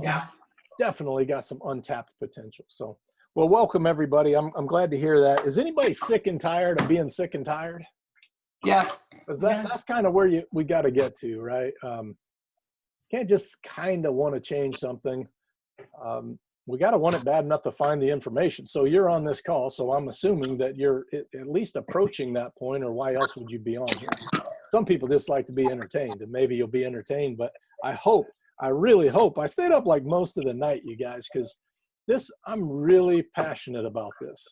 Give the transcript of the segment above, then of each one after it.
Yeah. Definitely got some untapped potential. So, well, welcome everybody. I'm glad to hear that. Is anybody sick and tired of being sick and tired? Yes. Because that's kind of where we got to get to, right? Can't just kind of want to change something. We got to want it bad enough to find the information. So you're on this call, so I'm assuming that you're at least approaching that point, or why else would you be on here? Some people just like to be entertained, and maybe you'll be entertained, but I really hope, I stayed up like most of the night, you guys, because I'm really passionate about this.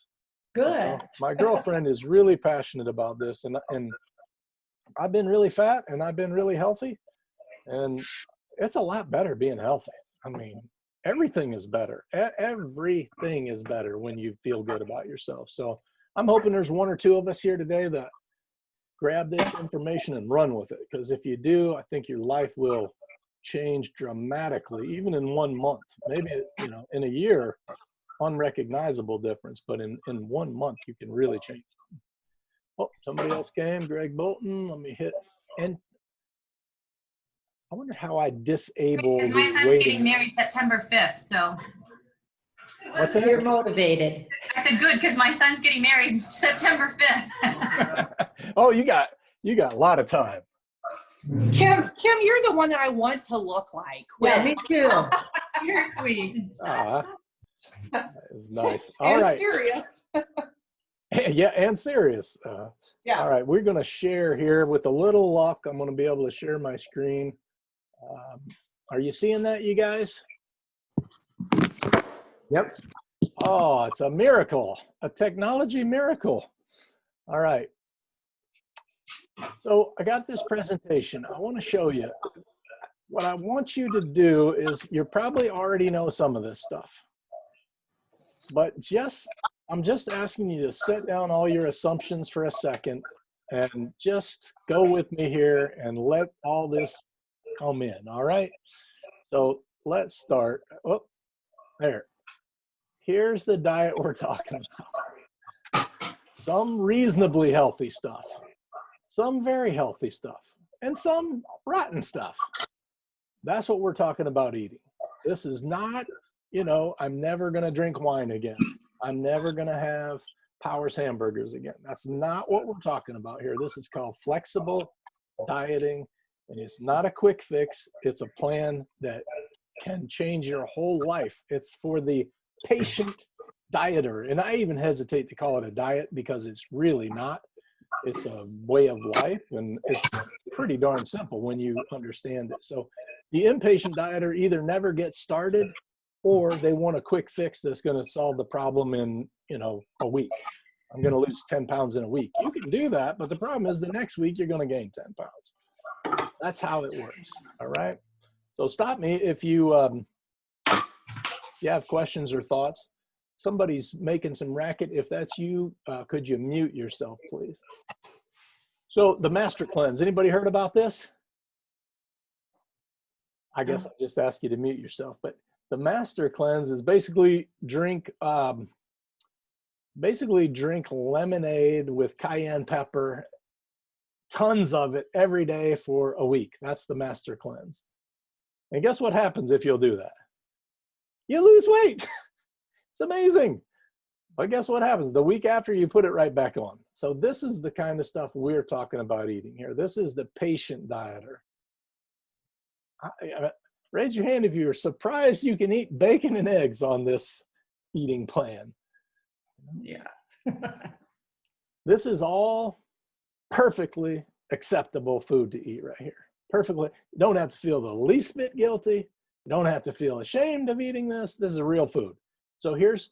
Good. My girlfriend is really passionate about this, and I've been really fat and I've been really healthy, and it's a lot better being healthy. I mean, everything is better. Everything is better when you feel good about yourself. So I'm hoping there's one or two of us here today that grab this information and run with it. Because if you do, I think your life will change dramatically, even in 1 month. Maybe, in a year, unrecognizable difference, but in 1 month, you can really change. Oh, somebody else came, Greg Bolton. Let me hit end. I wonder how I disable. Because my son's getting married September 5th, so. What's that? You're motivated. I said good, because my son's getting married September 5th. Oh, you got a lot of time. Kim, you're the one that I want to look like. Yeah, me too. You're sweet. That is nice. All right. Serious. Yeah, and serious. Yeah. All right, we're going to share here. With a little luck, I'm going to be able to share my screen. Are you seeing that, you guys? Yep. Oh, it's a miracle, a technology miracle. All right. So I got this presentation. I want to show you. What I want you to do is, you probably already know some of this stuff, but I'm just asking you to set down all your assumptions for a second and just go with me here and let all this come in. All right. So let's start. Oh, there. Here's the diet we're talking about. Some reasonably healthy stuff, some very healthy stuff, and some rotten stuff. That's what we're talking about eating. This is not, I'm never going to drink wine again. I'm never going to have Powers hamburgers again. That's not what we're talking about here. This is called flexible dieting, and it's not a quick fix. It's a plan that can change your whole life. It's for the patient dieter, and I even hesitate to call it a diet because it's really not. It's a way of life, and it's pretty darn simple when you understand it. So the impatient dieter either never gets started, or they want a quick fix that's going to solve the problem in, a week. I'm going to lose 10 pounds in a week. You can do that, but the problem is the next week you're going to gain 10 pounds. That's how it works. All right. So stop me if you have questions or thoughts. Somebody's making some racket. If that's you, could you mute yourself, please? So the master cleanse, anybody heard about this? I guess I'll just ask you to mute yourself, but the master cleanse is basically drink lemonade with cayenne pepper, tons of it every day for a week. That's the master cleanse. And guess what happens if you'll do that? You lose weight. It's amazing. But guess what happens? The week after, you put it right back on. So this is the kind of stuff we're talking about eating here. This is the patient dieter. Raise your hand if you're surprised you can eat bacon and eggs on this eating plan. Yeah. This is all perfectly acceptable food to eat right here. Perfectly. You don't have to feel the least bit guilty. You don't have to feel ashamed of eating this. This is real food. So here's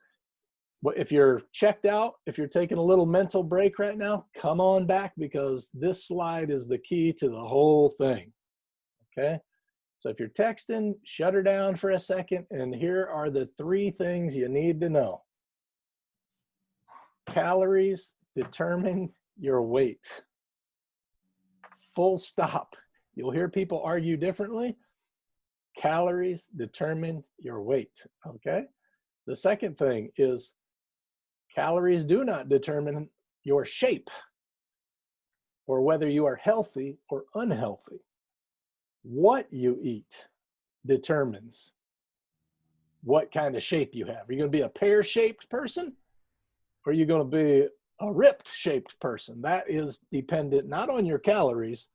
what, if you're checked out, if you're taking a little mental break right now, come on back, because this slide is the key to the whole thing. Okay. So if you're texting, shut her down for a second. And here are the 3 things you need to know. Calories determine your weight. Full stop. You'll hear people argue differently. Calories determine your weight, okay? The second thing is calories do not determine your shape or whether you are healthy or unhealthy. What you eat determines what kind of shape you have. Are you going to be a pear-shaped person? Or are you going to be a ripped-shaped person? That is dependent not on your calories,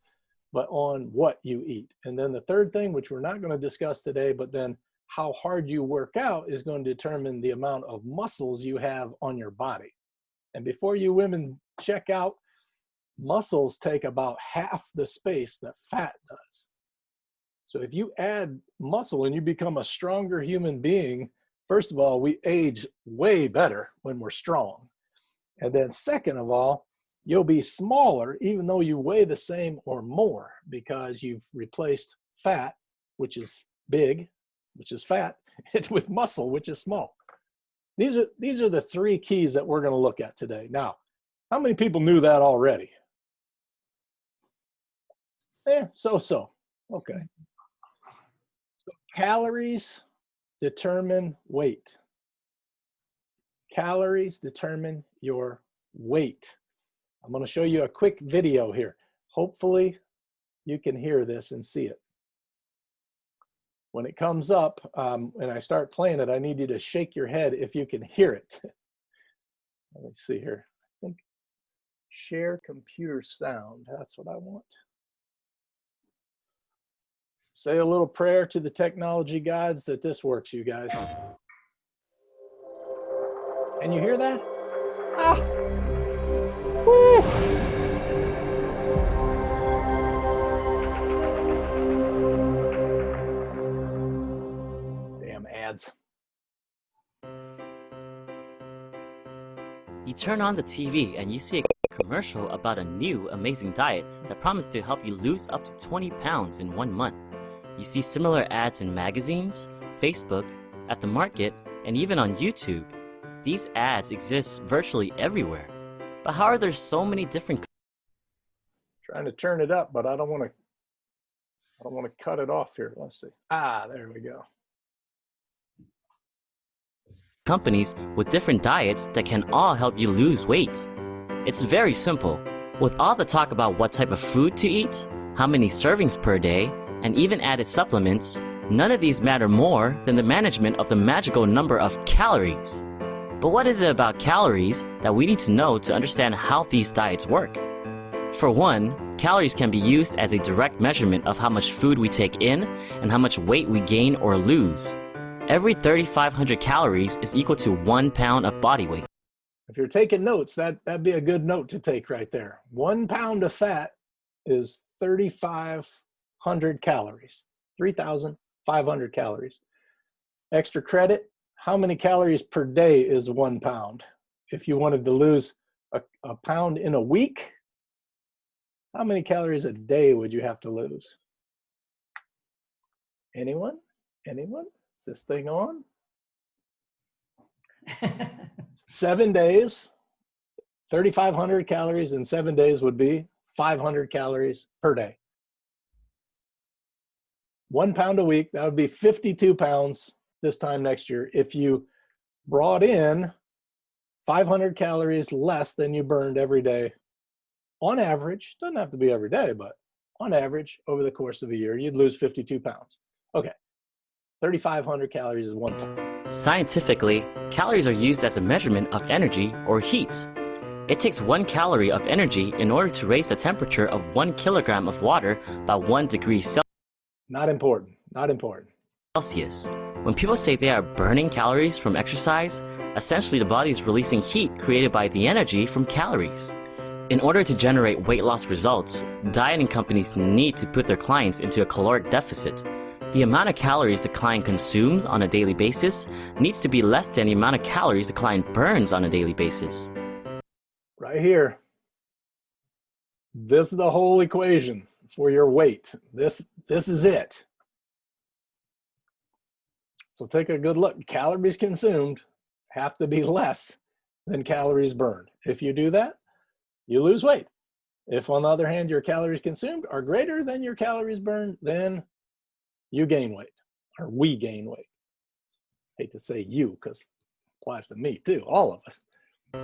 but on what you eat. And then the third thing, which we're not going to discuss today, but then how hard you work out is going to determine the amount of muscles you have on your body. And before you women check out, muscles take about half the space that fat does. So if you add muscle and you become a stronger human being, first of all, we age way better when we're strong. And then second of all, you'll be smaller even though you weigh the same or more, because you've replaced fat, which is big, which is fat, with muscle, which is small. These are the three keys that we're going to look at today. Now, how many people knew that already? So. Okay. So calories determine weight. Calories determine your weight. I'm going to show you a quick video here. Hopefully you can hear this and see it. When it comes up and I start playing it, I need you to shake your head if you can hear it. Let me see here. I think share computer sound. That's what I want. Say a little prayer to the technology gods that this works, you guys. Can you hear that? Ah! Woo! Damn ads. You turn on the TV and you see a commercial about a new amazing diet that promises to help you lose up to 20 pounds in 1 month. You see similar ads in magazines, Facebook, at the market, and even on YouTube. These ads exist virtually everywhere. But how are there so many different Trying to turn it up, but I don't want to cut it off here. Let's see. Ah, there we go. companies with different diets that can all help you lose weight? It's very simple. With all the talk about what type of food to eat, how many servings per day, and even added supplements, none of these matter more than the management of the magical number of calories. But what is it about calories that we need to know to understand how these diets work? For one, calories can be used as a direct measurement of how much food we take in and how much weight we gain or lose. Every 3,500 calories is equal to 1 pound of body weight. If you're taking notes, that'd be a good note to take right there. 1 pound of fat is 3,500 calories, 3,500 calories. Extra credit, how many calories per day is 1 pound? If you wanted to lose a pound in a week, how many calories a day would you have to lose? Anyone? Anyone? Is this thing on? 7 days, 3,500 calories in 7 days would be 500 calories per day. 1 pound a week, that would be 52 pounds this time next year if you brought in 500 calories less than you burned every day. On average, doesn't have to be every day, but on average, over the course of a year, you'd lose 52 pounds. Okay, 3,500 calories is 1 pound. Scientifically, calories are used as a measurement of energy or heat. It takes 1 calorie of energy in order to raise the temperature of 1 kilogram of water by 1 degree Celsius. Not important, not important. When people say they are burning calories from exercise, essentially the body is releasing heat created by the energy from calories. In order to generate weight loss results, dieting companies need to put their clients into a caloric deficit. The amount of calories the client consumes on a daily basis needs to be less than the amount of calories the client burns on a daily basis. Right here. This is the whole equation for your weight. This is it. So take a good look. Calories consumed have to be less than calories burned. If you do that, you lose weight. If, on the other hand, your calories consumed are greater than your calories burned, then you gain weight, or we gain weight. Hate to say you, because it applies to me too, all of us.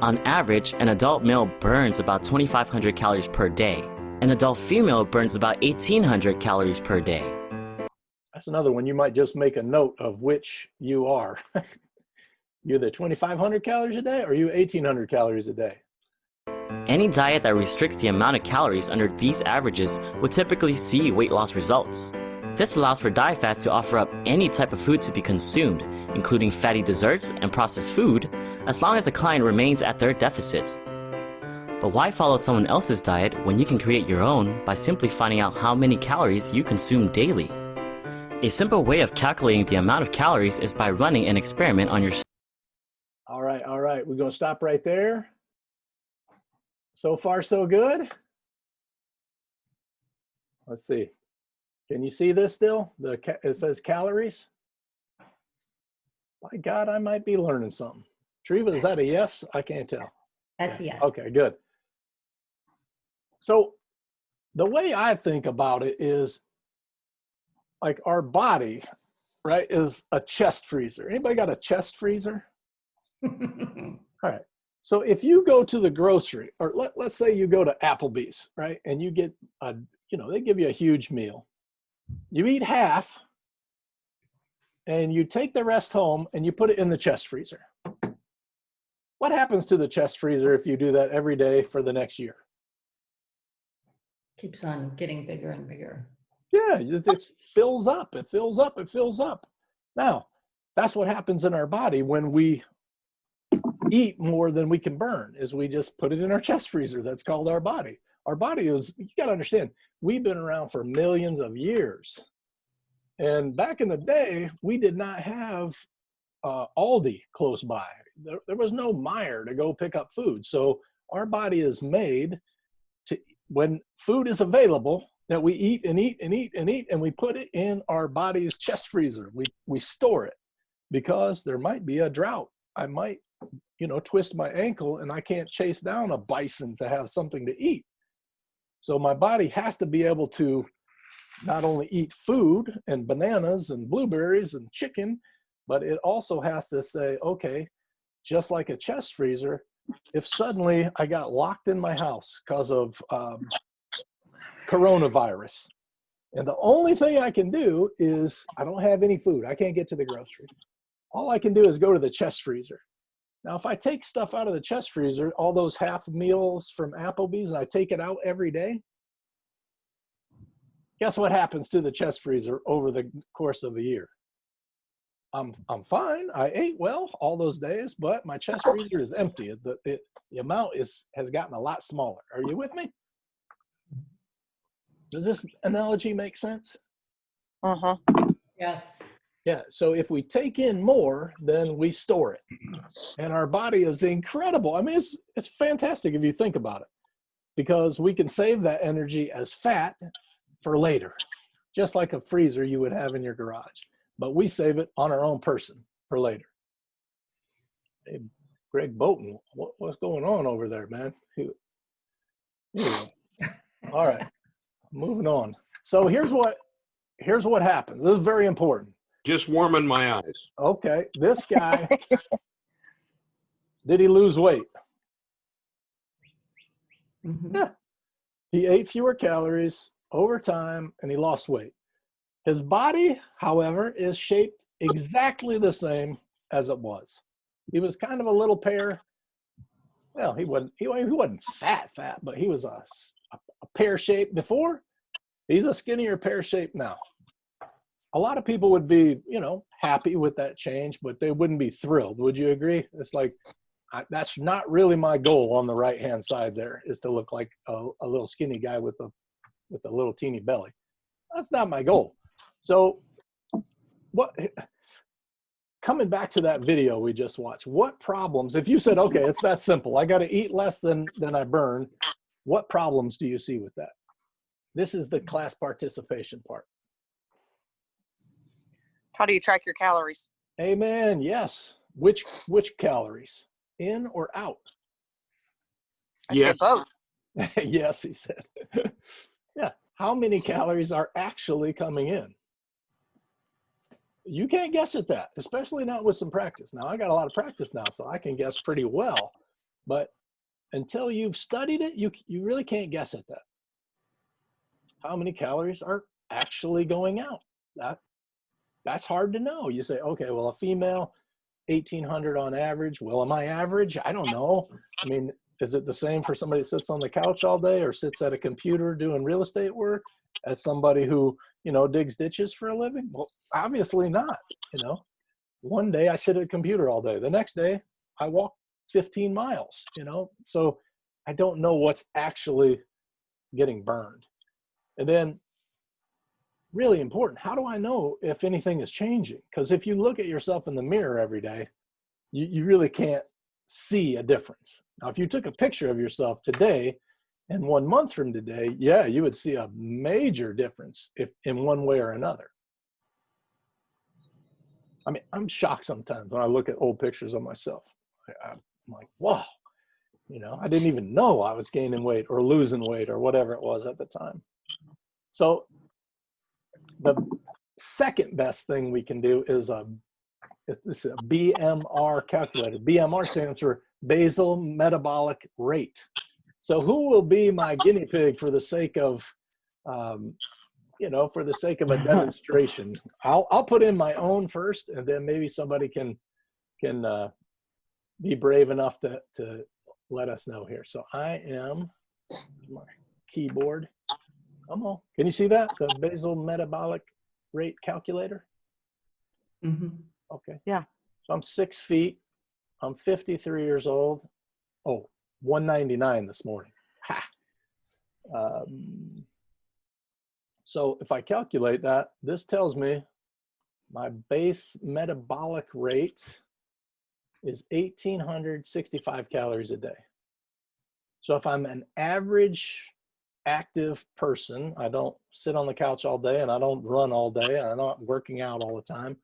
On average, an adult male burns about 2,500 calories per day. An adult female burns about 1,800 calories per day. That's another one. You might just make a note of which you are. You're the 2,500 calories a day, or are you 1,800 calories a day? Any diet that restricts the amount of calories under these averages will typically see weight loss results. This allows for diet fasts to offer up any type of food to be consumed, including fatty desserts and processed food, as long as the client remains at their deficit. But why follow someone else's diet when you can create your own by simply finding out how many calories you consume daily? A simple way of calculating the amount of calories is by running an experiment on your. All right. We're going to stop right there. So far, so good. Let's see. Can you see this still? It says calories. My God, I might be learning something. Treva, is that a yes? I can't tell. That's a yes. Okay, good. So the way I think about it is like our body, right, is a chest freezer. Anybody got a chest freezer? All right. So if you go to the grocery, or let's say you go to Applebee's, right, and you get they give you a huge meal. You eat half, and you take the rest home, and you put it in the chest freezer. What happens to the chest freezer if you do that every day for the next year? Keeps on getting bigger and bigger. Yeah, it fills up. It fills up. It fills up. Now, that's what happens in our body when we eat more than we can burn, is we just put it in our chest freezer. That's called our body. Our body is, you got to understand, we've been around for millions of years. And back in the day, we did not have Aldi close by. There was no Meijer to go pick up food. So our body is made to, when food is available, that we eat and eat and eat and eat, and we put it in our body's chest freezer. We store it because there might be a drought. I might, twist my ankle and I can't chase down a bison to have something to eat. So my body has to be able to not only eat food and bananas and blueberries and chicken, but it also has to say, okay, just like a chest freezer, if suddenly I got locked in my house because of coronavirus, and the only thing I can do is I don't have any food. I can't get to the grocery. All I can do is go to the chest freezer. Now, if I take stuff out of the chest freezer, all those half meals from Applebee's, and I take it out every day, guess what happens to the chest freezer over the course of a year? I'm fine. I ate well all those days, but my chest freezer is empty. The amount has gotten a lot smaller. Are you with me? Does this analogy make sense? Uh-huh. Yes. Yeah, so if we take in more, then we store it. And our body is incredible. I mean, it's fantastic if you think about it, because we can save that energy as fat for later, just like a freezer you would have in your garage. But we save it on our own person for later. Hey, Greg Bolton, what's going on over there, man? Anyway. All right, moving on. So here's what happens. This is very important. Just warming my eyes. Okay, this guy, did he lose weight? Mm-hmm. Yeah. He ate fewer calories over time and he lost weight. His body, however, is shaped exactly the same as it was. He was kind of a little pear. Well, he wasn't fat, but he was a pear shape before. He's a skinnier pear shape now. A lot of people would be, happy with that change, but they wouldn't be thrilled. Would you agree? It's like, that's not really my goal on the right-hand side there, is to look like a little skinny guy with a little teeny belly. That's not my goal. So coming back to that video we just watched, what problems, if you said, okay, it's that simple, I got to eat less than I burn, what problems do you see with that? This is the class participation part. How do you track your calories? Amen. Yes. Which calories? In or out? I'd say both. Yes, he said. Yeah. How many calories are actually coming in? You can't guess at that, especially not with some practice. Now, I got a lot of practice now, so I can guess pretty well. But until you've studied it, you really can't guess at that. How many calories are actually going out? that's hard to know. You say, okay, well, a female, 1,800 on average. Well, am I average? I don't know. I mean, is it the same for somebody that sits on the couch all day or sits at a computer doing real estate work as somebody who, you know, digs ditches for a living? Well, obviously not. You know, one day I sit at a computer all day. The next day I walk 15 miles, you know? So I don't know what's actually getting burned. And then really important, how do I know if anything is changing? Because if you look at yourself in the mirror every day, you really can't see a difference. Now, if you took a picture of yourself today and 1 month from today, yeah, you would see a major difference if in one way or another. I mean, I'm shocked sometimes when I look at old pictures of myself. I'm like, wow, you know, I didn't even know I was gaining weight or losing weight or whatever it was at the time. So the second best thing we can do is this is a BMR calculator. BMR stands for basal metabolic rate. So who will be my guinea pig for the sake of, you know, for the sake of a demonstration? I'll put in my own first, and then maybe somebody can be brave enough to let us know here. So I am my keyboard. Come on, can you see that? The basal metabolic rate calculator. Mm-hmm. Okay. Yeah. So I'm 6 feet. I'm 53 years old. Oh, 199 this morning. Ha. So if I calculate that, this tells me my base metabolic rate is 1,865 calories a day. So if I'm an average active person, I don't sit on the couch all day and I don't run all day and I'm not working out all the time,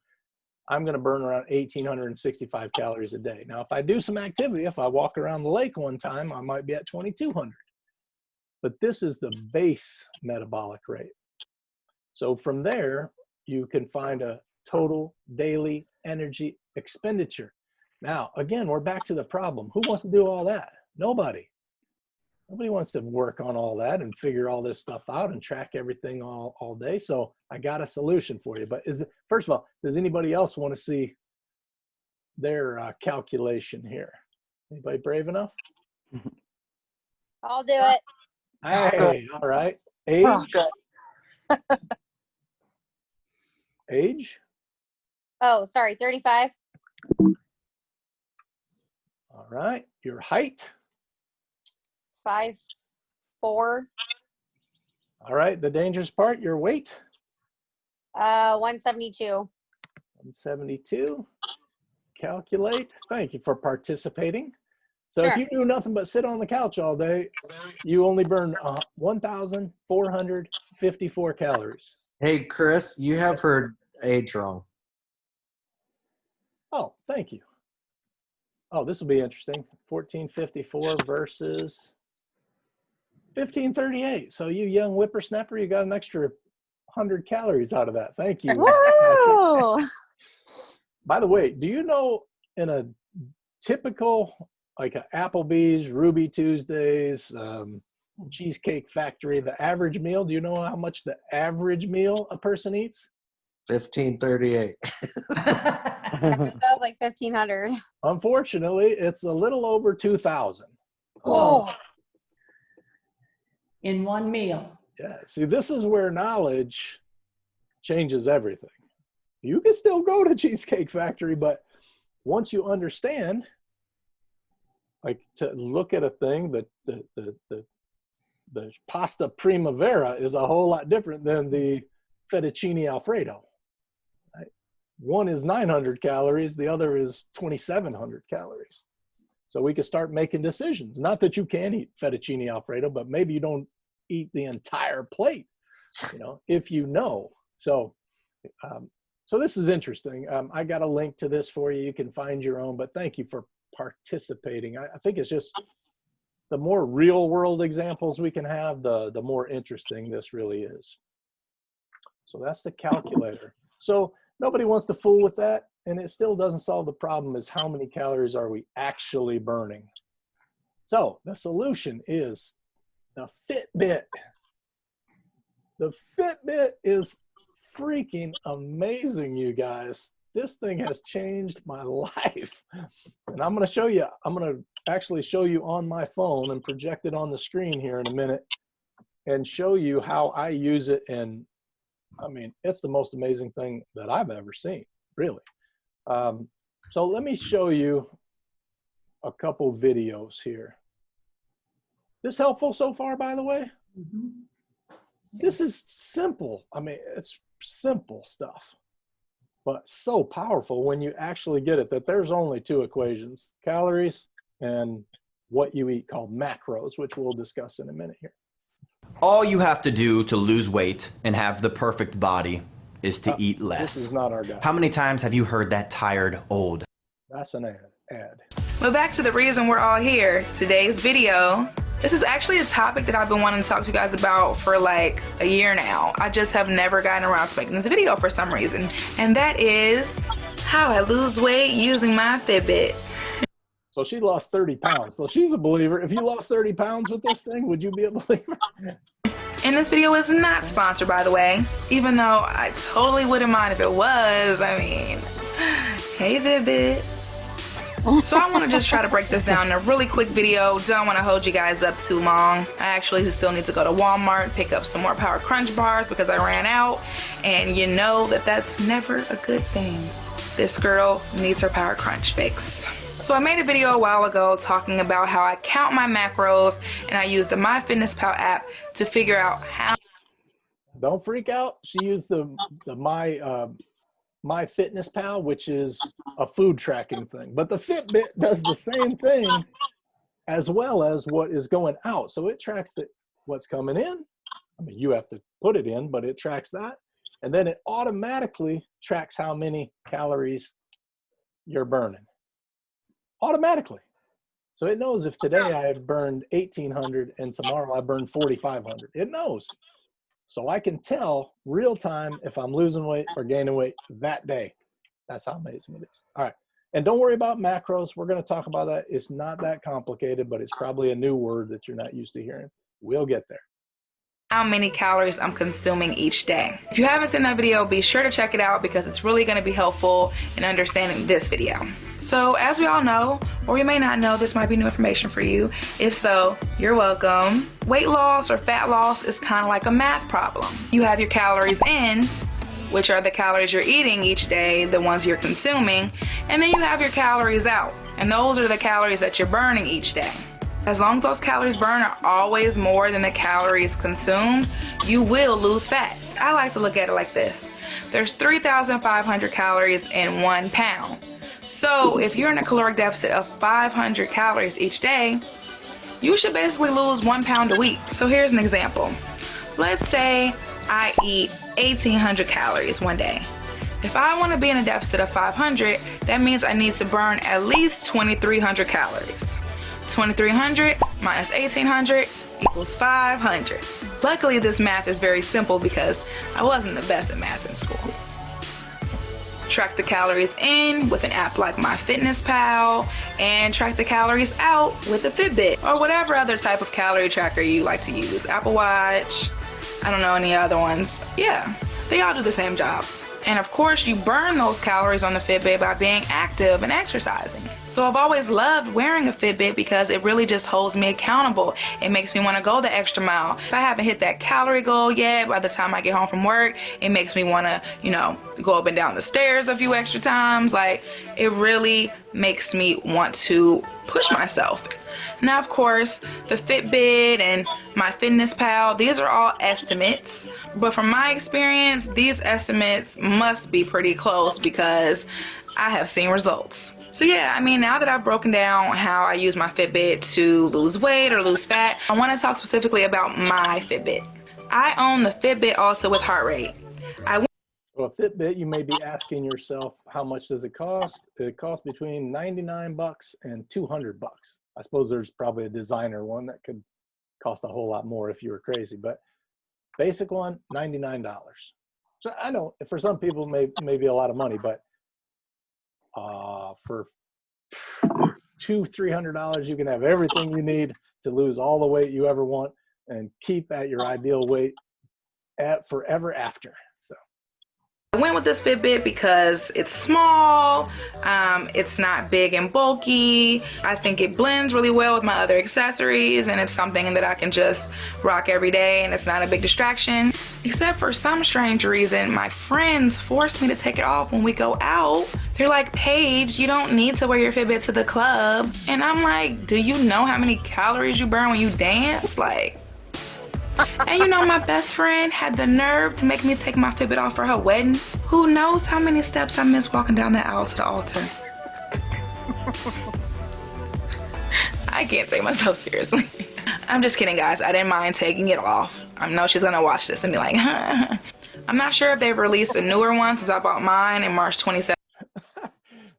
I'm going to burn around 1,865 calories a day. Now, if I do some activity, if I walk around the lake one time, I might be at 2,200. But this is the base metabolic rate. So from there, you can find a total daily energy expenditure. Now, again, we're back to the problem. Who wants to do all that? Nobody. Nobody wants to work on all that and figure all this stuff out and track everything all day. So I got a solution for you. But first of all, does anybody else want to see their calculation here? Anybody brave enough? I'll do it. Hey, all right. Age? Oh, good. Age? Oh, sorry, 35. All right. Your height? 5'4". All right. The dangerous part, your weight? 172. 172. Calculate. Thank you for participating. So if Sure. you do nothing but sit on the couch all day, you only burn 1,454 calories. Hey, Chris, you have her age wrong. Oh, thank you. Oh, this will be interesting. 1454 versus 1538. So you young whippersnapper, you got an extra 100 calories out of that. Thank you. Woo! By the way, do you know in a typical, like a Applebee's, Ruby Tuesdays, Cheesecake Factory, the average meal, do you know how much the average meal a person eats? 1538. That was like 1,500. Unfortunately, it's a little over 2,000. Oh. In one meal. Yeah, see, this is where knowledge changes everything. You can still go to Cheesecake Factory, but once you understand, like to look at a thing, the pasta primavera is a whole lot different than the fettuccine alfredo. Right? One is 900 calories, the other is 2,700 calories. So we can start making decisions. Not that you can eat fettuccine alfredo, but maybe you don't eat the entire plate, you know, if you know. So, so this is interesting. I got a link to this for you. You can find your own, but thank you for participating. I think it's just the more real world examples we can have, the more interesting this really is. So that's the calculator. So nobody wants to fool with that, and it still doesn't solve the problem is how many calories are we actually burning. So the solution is the Fitbit. The Fitbit is freaking amazing, you guys. This thing has changed my life. And I'm going to show you, I'm going to actually show you on my phone and project it on the screen here in a minute and show you how I use it. And I mean, it's the most amazing thing that I've ever seen, really. So let me show you a couple videos here. This helpful so far, by the way? This is simple. I mean, it's simple stuff, but so powerful when you actually get it, that there's only two equations: calories and what you eat, called macros, which we'll discuss in a minute here. All you have to do to lose weight and have the perfect body is to eat less. This is not our guy. How many times have you heard that tired old? That's an ad. But back to the reason we're all here. Today's video. This is actually a topic that I've been wanting to talk to you guys about for like a year now. I just have never gotten around to making this video for some reason. And that is how I lose weight using my Fitbit. So she lost 30 pounds. So she's a believer. If you lost 30 pounds with this thing, would you be a believer? And this video is not sponsored, by the way, even though I totally wouldn't mind if it was. I mean, hey Fitbit. So I want to just try to break this down in a really quick video. Don't want to hold you guys up too long. I actually still need to go to Walmart and pick up some more Power Crunch bars because I ran out. And you know that that's never a good thing. This girl needs her Power Crunch fix. So I made a video a while ago talking about how I count my macros and I use the MyFitnessPal app to figure out how. Don't freak out. She used the MyFitnessPal, which is a food tracking thing. But the Fitbit does the same thing as well as what is going out. So it tracks what's coming in. I mean, you have to put it in, but it tracks that. And then it automatically tracks how many calories you're burning. Automatically. So it knows if today I have burned 1,800 and tomorrow I burn 4,500. It knows. So I can tell real time if I'm losing weight or gaining weight that day. That's how amazing it is. All right. And don't worry about macros. We're going to talk about that. It's not that complicated, but it's probably a new word that you're not used to hearing. We'll get there. How many calories I'm consuming each day. If you haven't seen that video, be sure to check it out because it's really going to be helpful in understanding this video. So as we all know, or you may not know, this might be new information for you. If so, you're welcome. Weight loss or fat loss is kind of like a math problem. You have your calories in, which are the calories you're eating each day, the ones you're consuming, and then you have your calories out, and those are the calories that you're burning each day. As long as those calories burned are always more than the calories consumed, you will lose fat. I like to look at it like this. There's 3,500 calories in 1 pound. So if you're in a caloric deficit of 500 calories each day, you should basically lose 1 pound a week. So here's an example. Let's say I eat 1,800 calories one day. If I want to be in a deficit of 500, that means I need to burn at least 2,300 calories. 2,300 minus 1,800 equals 500. Luckily, this math is very simple because I wasn't the best at math in school. Track the calories in with an app like MyFitnessPal, and track the calories out with a Fitbit or whatever other type of calorie tracker you like to use. Apple Watch, I don't know any other ones. Yeah, they all do the same job. And of course, you burn those calories on the Fitbit by being active and exercising. So I've always loved wearing a Fitbit because it really just holds me accountable. It makes me want to go the extra mile. If I haven't hit that calorie goal yet, by the time I get home from work, it makes me want to, go up and down the stairs a few extra times. Like, it really makes me want to push myself. Now, of course, the Fitbit and MyFitnessPal, these are all estimates. But from my experience, these estimates must be pretty close because I have seen results. So yeah, I mean, now that I've broken down how I use my Fitbit to lose weight or lose fat, I want to talk specifically about my Fitbit. I own the Fitbit also with heart rate. Well, a Fitbit, you may be asking yourself, how much does it cost? It costs between $99 and $200. I suppose there's probably a designer one that could cost a whole lot more if you were crazy, but basic one, $99. So I know for some people may be a lot of money, but for $200-300, you can have everything you need to lose all the weight you ever want and keep at your ideal weight at forever after. So I went with this Fitbit because it's small, it's not big and bulky. I think it blends really well with my other accessories, and it's something that I can just rock every day, and it's not a big distraction. Except for some strange reason, my friends force me to take it off when we go out. They're like, Paige, you don't need to wear your Fitbit to the club. And I'm like, do you know how many calories you burn when you dance? Like, and you know, my best friend had the nerve to make me take my Fitbit off for her wedding. Who knows how many steps I missed walking down the aisle to the altar. I can't take myself seriously. I'm just kidding, guys. I didn't mind taking it off. I know she's gonna watch this and be like, I'm not sure if they've released a newer one since I bought mine in March 27th.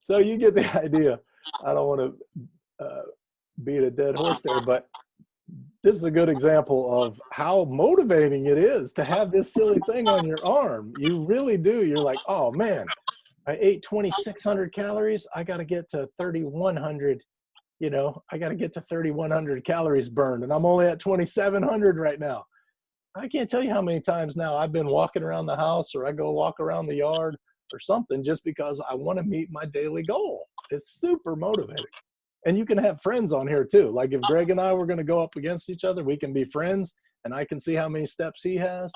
So you get the idea. I don't want to beat a dead horse there, but this is a good example of how motivating it is to have this silly thing on your arm. You really do. You're like, oh man, I ate 2,600 calories. I got to get to 3,100. You know, I got to get to 3,100 calories burned, and I'm only at 2,700 right now. I can't tell you how many times now I've been walking around the house, or I go walk around the yard or something, just because I want to meet my daily goal. It's super motivating. And you can have friends on here too. Like if Greg and I were going to go up against each other, we can be friends, and I can see how many steps he has,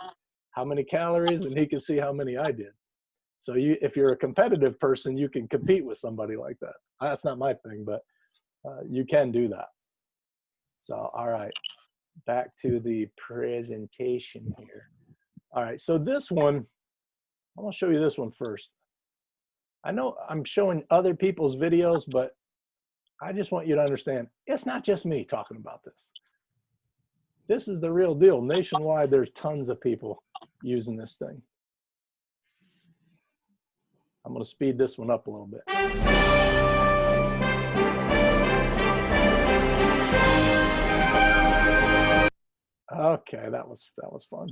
how many calories, and he can see how many I did. So if you're a competitive person, you can compete with somebody like that. That's not my thing, but you can do that. So, all right, back to the presentation here. All right, so this one, I want to show you this one first. I know I'm showing other people's videos, but I just want you to understand, it's not just me talking about this. This is the real deal. Nationwide, there's tons of people using this thing. I'm going to speed this one up a little bit. Okay, that was fun.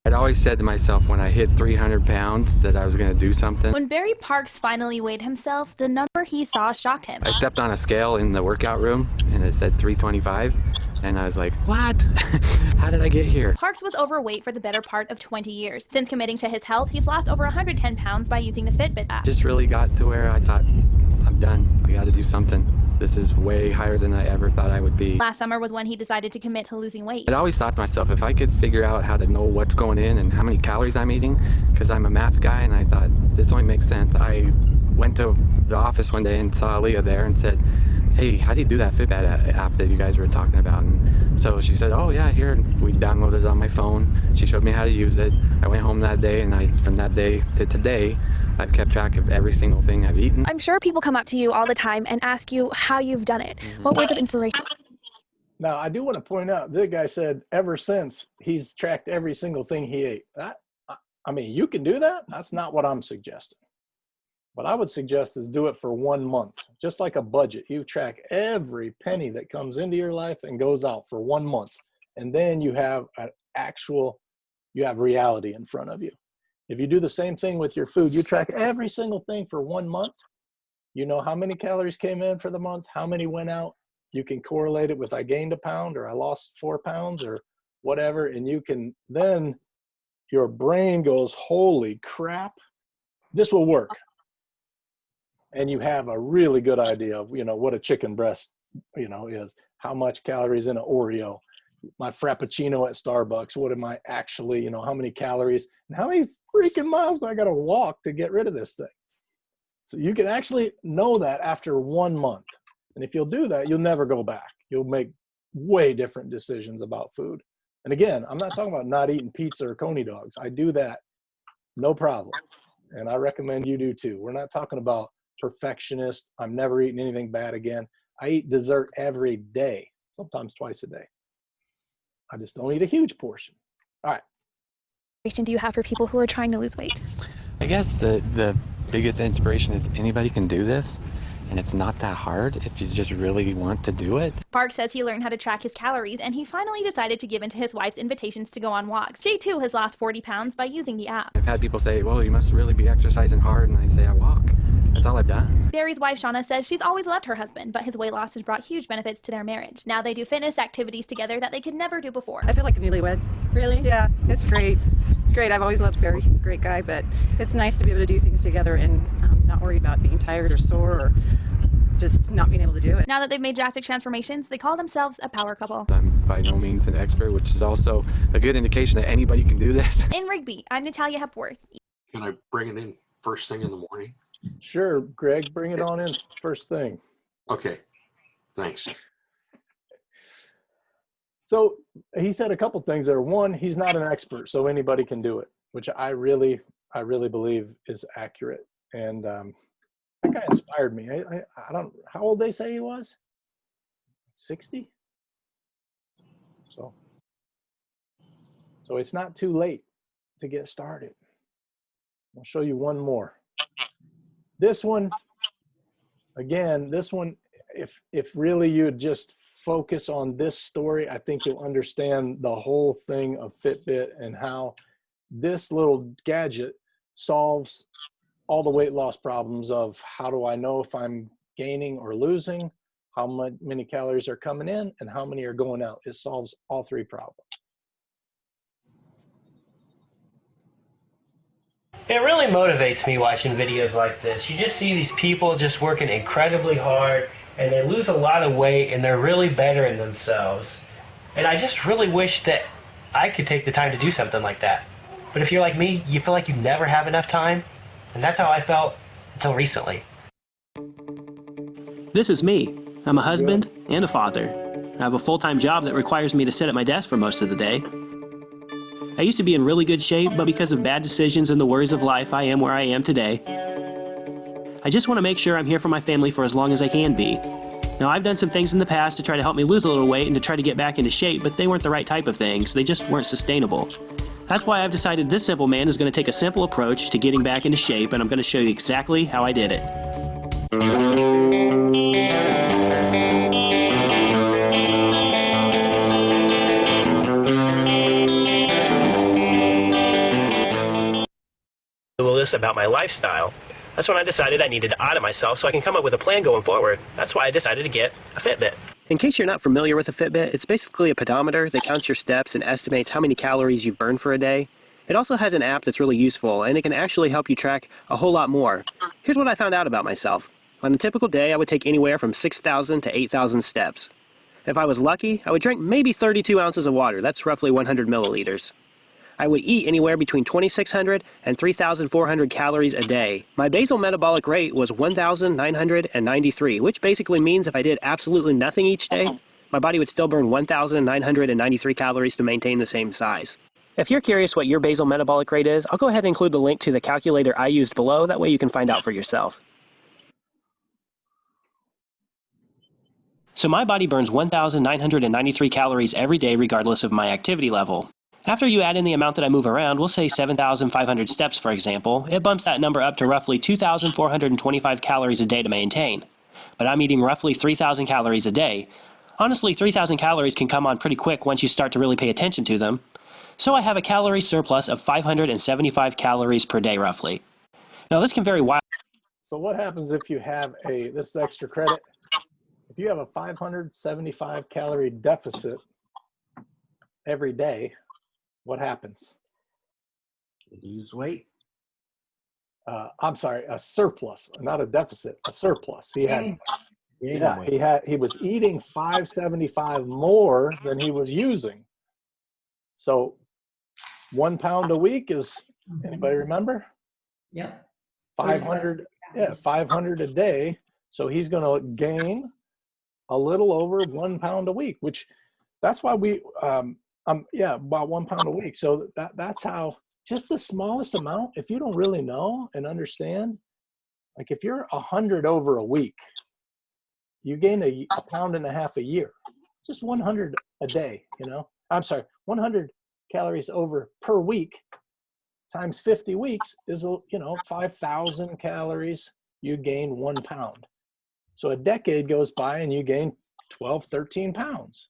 I'd always said to myself when I hit 300 pounds that I was going to do something. When Barry Parks finally weighed himself, the number he saw shocked him. I stepped on a scale in the workout room and it said 325. And I was like, what? How did I get here? Parks was overweight for the better part of 20 years. Since committing to his health, he's lost over 110 pounds by using the Fitbit app. Just really got to where I thought, I'm done. I got to do something. This is way higher than I ever thought I would be. Last summer was when he decided to commit to losing weight. I'd always thought to myself, if I could figure out how to know what's going in and how many calories I'm eating, because I'm a math guy, and I thought, this only makes sense. I went to the office one day and saw Leah there and said, hey, how do you do that Fitbit app that you guys were talking about? And so she said, oh yeah, here. We downloaded it on my phone. She showed me how to use it. I went home that day, and from that day to today, I've kept track of every single thing I've eaten. I'm sure people come up to you all the time and ask you how you've done it. What words of inspiration? Now, I do want to point out, this guy said ever since he's tracked every single thing he ate. I mean, you can do that. That's not what I'm suggesting. What I would suggest is do it for 1 month, just like a budget. You track every penny that comes into your life and goes out for 1 month. And then you have you have reality in front of you. If you do the same thing with your food, you track every single thing for 1 month. You know how many calories came in for the month, how many went out. You can correlate it with I gained a pound or I lost 4 pounds or whatever. And you can then, your brain goes, holy crap, this will work. And you have a really good idea of, what a chicken breast, is, how much calories in an Oreo, my Frappuccino at Starbucks, what am I actually, how many calories and how many freaking miles do I got to walk to get rid of this thing? So you can actually know that after 1 month. And if you'll do that, you'll never go back. You'll make way different decisions about food. And again, I'm not talking about not eating pizza or Coney dogs. I do that, no problem. And I recommend you do too. We're not talking about perfectionist. I'm never eating anything bad again. I eat dessert every day, sometimes twice a day. I just don't eat a huge portion. All right. Do you have for people who are trying to lose weight? I guess the biggest inspiration is anybody can do this, and it's not that hard if you just really want to do it. Park says he learned how to track his calories, and he finally decided to give in to his wife's invitations to go on walks. Jay too has lost 40 pounds by using the app. I've had people say, well, you must really be exercising hard, and I say I walk. That's all I've done. Barry's wife, Shauna, says she's always loved her husband, but his weight loss has brought huge benefits to their marriage. Now they do fitness activities together that they could never do before. I feel like a newlywed. Really? Yeah, it's great. It's great. I've always loved Barry. He's a great guy, but it's nice to be able to do things together and not worry about being tired or sore or just not being able to do it. Now that they've made drastic transformations, they call themselves a power couple. I'm by no means an expert, which is also a good indication that anybody can do this. In Rigby, I'm Natalia Hepworth. Can I bring it in first thing in the morning? Sure, Greg, bring it on in first thing. Okay, thanks. So he said a couple things there. One, he's not an expert, so anybody can do it, which I really believe is accurate. And that guy inspired me. I don't, how old they say he was? 60? So it's not too late to get started. I'll show you one more. This one, again, if really you would just focus on this story, I think you'll understand the whole thing of Fitbit and how this little gadget solves all the weight loss problems of how do I know if I'm gaining or losing, how many calories are coming in, and how many are going out. It solves all three problems. It really motivates me watching videos like this. You just see these people just working incredibly hard and they lose a lot of weight and they're really bettering themselves. And I just really wish that I could take the time to do something like that. But if you're like me, you feel like you never have enough time. And that's how I felt until recently. This is me. I'm a husband and a father. I have a full-time job that requires me to sit at my desk for most of the day. I used to be in really good shape, but because of bad decisions and the worries of life, I am where I am today. I just want to make sure I'm here for my family for as long as I can be. Now, I've done some things in the past to try to help me lose a little weight and to try to get back into shape, but they weren't the right type of things. They just weren't sustainable. That's why I've decided this simple man is going to take a simple approach to getting back into shape, and I'm going to show you exactly how I did it. This about my lifestyle. That's when I decided I needed to audit myself so I can come up with a plan going forward. That's why I decided to get a Fitbit. In case you're not familiar with a Fitbit, it's basically a pedometer that counts your steps and estimates how many calories you've burned for a day. It also has an app that's really useful, and it can actually help you track a whole lot more. Here's what I found out about myself. On a typical day, I would take anywhere from 6,000 to 8,000 steps. If I was lucky, I would drink maybe 32 ounces of water. That's roughly 100 milliliters. I would eat anywhere between 2,600 and 3,400 calories a day. My basal metabolic rate was 1,993, which basically means if I did absolutely nothing each day, my body would still burn 1,993 calories to maintain the same size. If you're curious what your basal metabolic rate is, I'll go ahead and include the link to the calculator I used below. That way you can find out for yourself. So my body burns 1,993 calories every day regardless of my activity level. After you add in the amount that I move around, we'll say 7,500 steps, for example, it bumps that number up to roughly 2,425 calories a day to maintain. But I'm eating roughly 3,000 calories a day. Honestly, 3,000 calories can come on pretty quick once you start to really pay attention to them. So I have a calorie surplus of 575 calories per day, roughly. Now, this can vary wildly. So what happens if you have this is extra credit, if you have a 575 calorie deficit every day, what happens? Lose weight. I'm sorry, a surplus, not a deficit, a surplus. He was eating 575 more than he was using. So 1 pound a week is, anybody remember? Yep. 500, yeah, 500 a day. So he's going to gain a little over 1 pound a week, which that's why we, about 1 pound a week. So that's how, just the smallest amount, if you don't really know and understand, like if you're 100 over a week, you gain a pound and a half a year, just 100 a day, 100 calories over per week times 50 weeks is, 5,000 calories, you gain 1 pound. So a decade goes by and you gain 12, 13 pounds.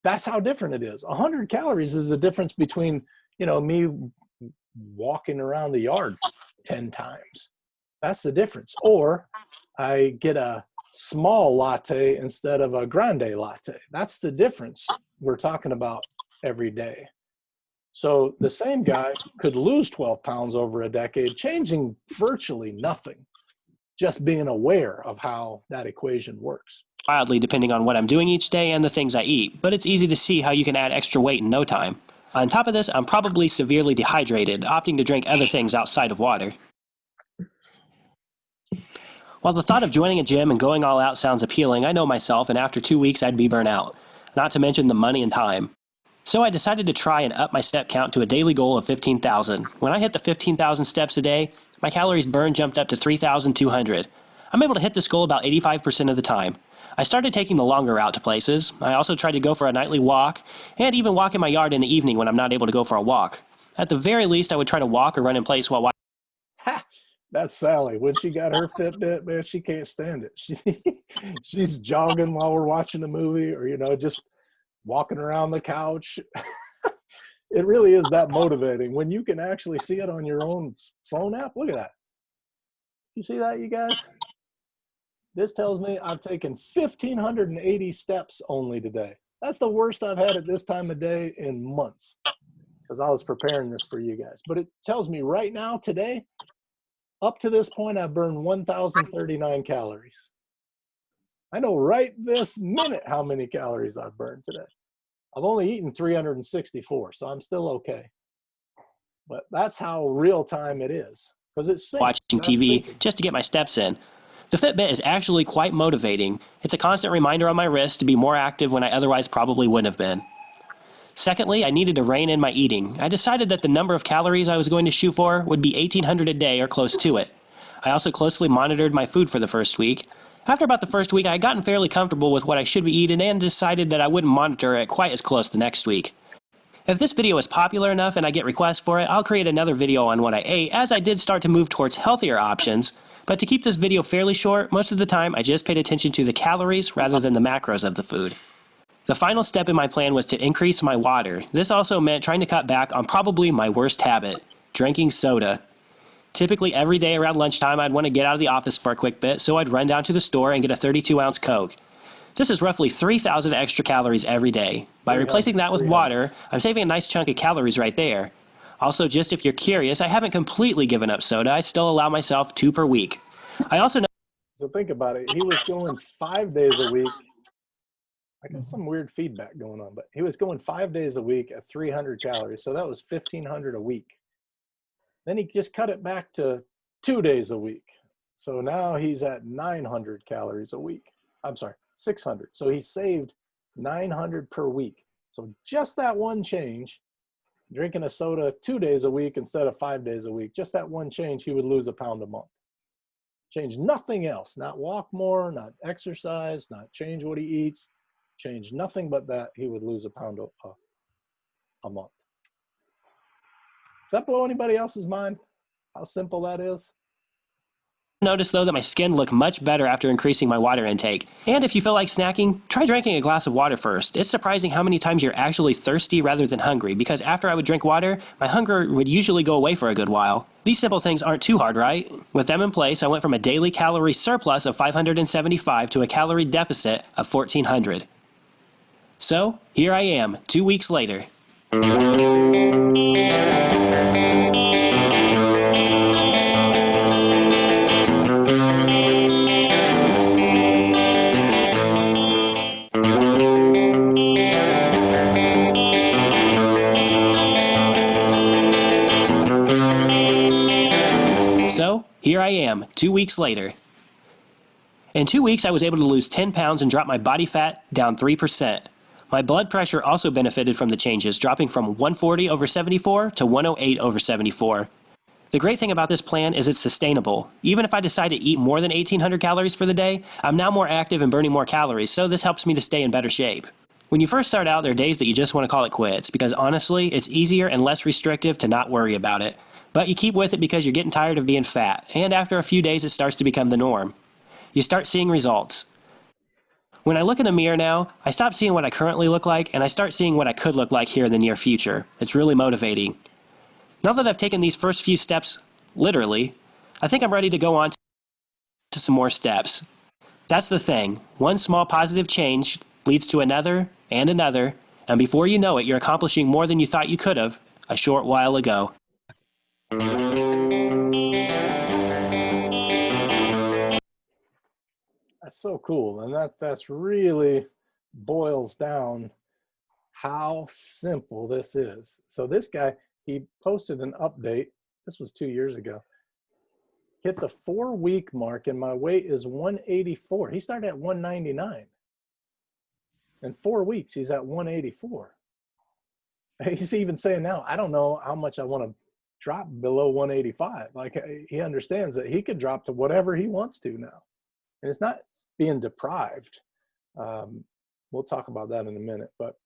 That's how different it is. 100 calories is the difference between, me walking around the yard 10 times. That's the difference. Or I get a small latte instead of a grande latte. That's the difference we're talking about every day. So the same guy could lose 12 pounds over a decade, changing virtually nothing, just being aware of how that equation works. Wildly depending on what I'm doing each day and the things I eat, but it's easy to see how you can add extra weight in no time. On top of this, I'm probably severely dehydrated, opting to drink other things outside of water. While the thought of joining a gym and going all out sounds appealing, I know myself, and after 2 weeks I'd be burnt out, not to mention the money and time. So I decided to try and up my step count to a daily goal of 15,000. When I hit the 15,000 steps a day, my calories burned jumped up to 3,200. I'm able to hit this goal about 85% of the time. I started taking the longer route to places. I also tried to go for a nightly walk, and even walk in my yard in the evening when I'm not able to go for a walk. At the very least, I would try to walk or run in place while Ha! That's Sally. When she got her Fitbit, man, she can't stand it. She's jogging while we're watching a movie, or, you know, just walking around the couch. It really is that motivating when you can actually see it on your own phone app. Look at that. You see that, you guys? This tells me I've taken 1,580 steps only today. That's the worst I've had at this time of day in months, because I was preparing this for you guys. But it tells me right now, today, up to this point, I've burned 1,039 calories. I know right this minute how many calories I've burned today. I've only eaten 364, so I'm still okay. But that's how real time it is, because it's watching TV just to get my steps in. The Fitbit is actually quite motivating. It's a constant reminder on my wrist to be more active when I otherwise probably wouldn't have been. Secondly, I needed to rein in my eating. I decided that the number of calories I was going to shoot for would be 1,800 a day or close to it. I also closely monitored my food for the first week. After about the first week, I had gotten fairly comfortable with what I should be eating and decided that I wouldn't monitor it quite as close the next week. If this video is popular enough and I get requests for it, I'll create another video on what I ate, as I did start to move towards healthier options. But to keep this video fairly short, most of the time I just paid attention to the calories rather than the macros of the food. The final step in my plan was to increase my water. This also meant trying to cut back on probably my worst habit, drinking soda. Typically every day around lunchtime I'd want to get out of the office for a quick bit, so I'd run down to the store and get a 32-ounce Coke. This is roughly 3,000 extra calories every day. By replacing that with water, I'm saving a nice chunk of calories right there. Also, just if you're curious, I haven't completely given up soda. I still allow myself 2 per week. I also know. So think about it. He was going 5 days a week. I got some weird feedback going on, but he was going 5 days a week at 300 calories. So that was 1,500 a week. Then he just cut it back to 2 days a week. So now he's at 900 calories a week. I'm sorry, 600. So he saved 900 per week. So just that one change, drinking a soda 2 days a week instead of 5 days a week, just that one change, he would lose a pound a month. Change nothing else, not walk more, not exercise, not change what he eats, change nothing but that, he would lose a pound a month. Does that blow anybody else's mind? How simple that is? Notice though that my skin looked much better after increasing my water intake. And if you feel like snacking, try drinking a glass of water first. It's surprising how many times you're actually thirsty rather than hungry, because after I would drink water, my hunger would usually go away for a good while. These simple things aren't too hard, right? With them in place, I went from a daily calorie surplus of 575 to a calorie deficit of 1,400. So, here I am, 2 weeks later. So, here I am, 2 weeks later. In 2 weeks, I was able to lose 10 pounds and drop my body fat down 3%. My blood pressure also benefited from the changes, dropping from 140/74 to 108/74. The great thing about this plan is it's sustainable. Even if I decide to eat more than 1,800 calories for the day, I'm now more active and burning more calories, so this helps me to stay in better shape. When you first start out, there are days that you just want to call it quits, because honestly, it's easier and less restrictive to not worry about it. But you keep with it because you're getting tired of being fat, and after a few days it starts to become the norm. You start seeing results. When I look in the mirror now, I stop seeing what I currently look like, and I start seeing what I could look like here in the near future. It's really motivating. Now that I've taken these first few steps, literally, I think I'm ready to go on to some more steps. That's the thing. One small positive change leads to another and another, and before you know it, you're accomplishing more than you thought you could have a short while ago. That's so cool. And that's really boils down how simple this is. So this guy, he posted an update. This was 2 years ago. Hit the 4-week mark and my weight is 184. He started at 199. In 4 weeks, he's at 184. He's even saying now, I don't know how much I want to drop below 185. Like, he understands that he could drop to whatever he wants to now. And it's not being deprived. We'll talk about that in a minute, but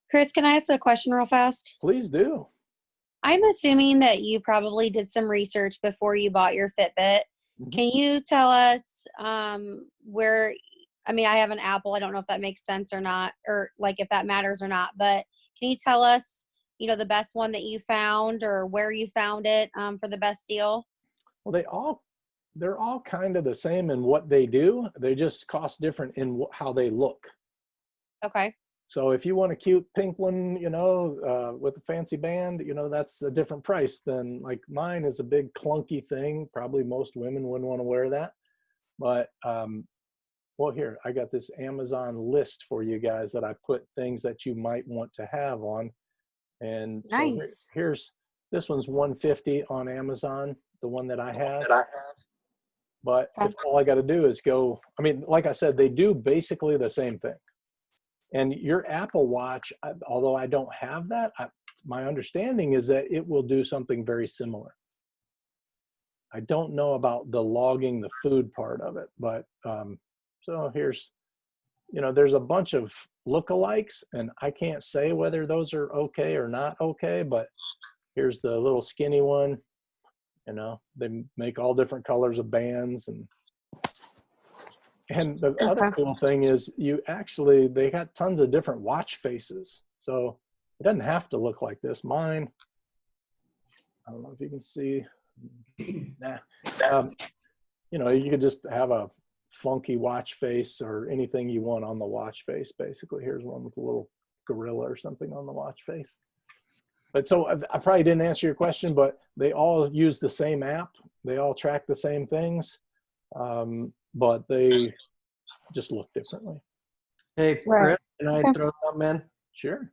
Chris, can I ask a question real fast? please do. I'm assuming that you probably did some research before you bought your Fitbit. Can you tell us where, I mean, I have an Apple. I don't know if that makes sense or not, or like if that matters or not, but can you tell us, you know, the best one that you found or where you found it for the best deal? Well, they're all kind of the same in what they do. They just cost different in how they look. Okay. So if you want a cute pink one, you know, with a fancy band, you know, that's a different price than, like, mine is a big clunky thing. Probably most women wouldn't want to wear that. But, well, here, I got this Amazon list for you guys that I put things that you might want to have on. And nice. So here's, this one's $150 on Amazon, the one that I have. But if all I got to do is go, I mean, like I said, they do basically the same thing. And your Apple Watch, although I don't have that, my understanding is that it will do something very similar. I don't know about the logging the food part of it, but so here's, you know, there's a bunch of lookalikes, and I can't say whether those are okay or not okay, but here's the little skinny one. You know, they make all different colors of bands, and the other cool thing is they got tons of different watch faces. So it doesn't have to look like this. Mine, I don't know if you can see, you know, you could just have a funky watch face or anything you want on the watch face. Basically, here's one with a little gorilla or something on the watch face. But so I probably didn't answer your question, but they all use the same app. They all track the same things. But they just look differently. Hey, Chris, can I throw something in? Sure.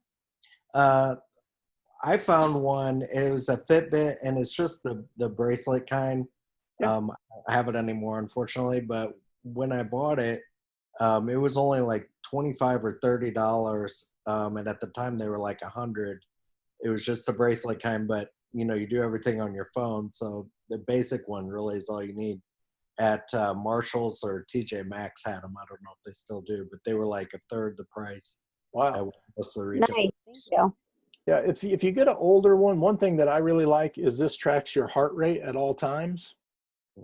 I found one. It was a Fitbit, and it's just the bracelet kind. I have it anymore, unfortunately. But when I bought it, it was only like $25 or $30, and at the time they were like $100. It was just a bracelet kind, but you know, you do everything on your phone, so the basic one really is all you need. At Marshall's or TJ Maxx had them. I don't know if they still do, but they were like a third the price. Wow. Nice. Thank you. Yeah, if you get an older one thing that I really like is this tracks your heart rate at all times.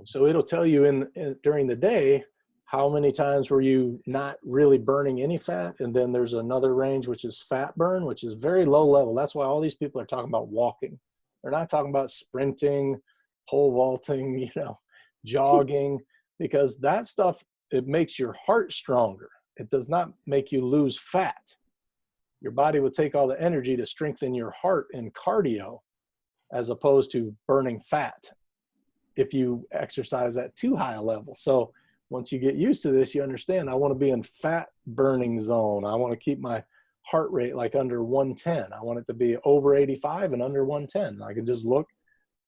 So it'll tell you during the day how many times were you not really burning any fat, and then there's another range which is fat burn, which is very low level. That's why all these people are talking about walking. They're not talking about sprinting, pole vaulting, you know, jogging, because that stuff, it makes your heart stronger. It does not make you lose fat. Your body will take all the energy to strengthen your heart in cardio as opposed to burning fat if you exercise at too high a level. So once you get used to this, you understand, I want to be in fat burning zone. I want to keep my heart rate like under 110. I want it to be over 85 and under 110. I can just look,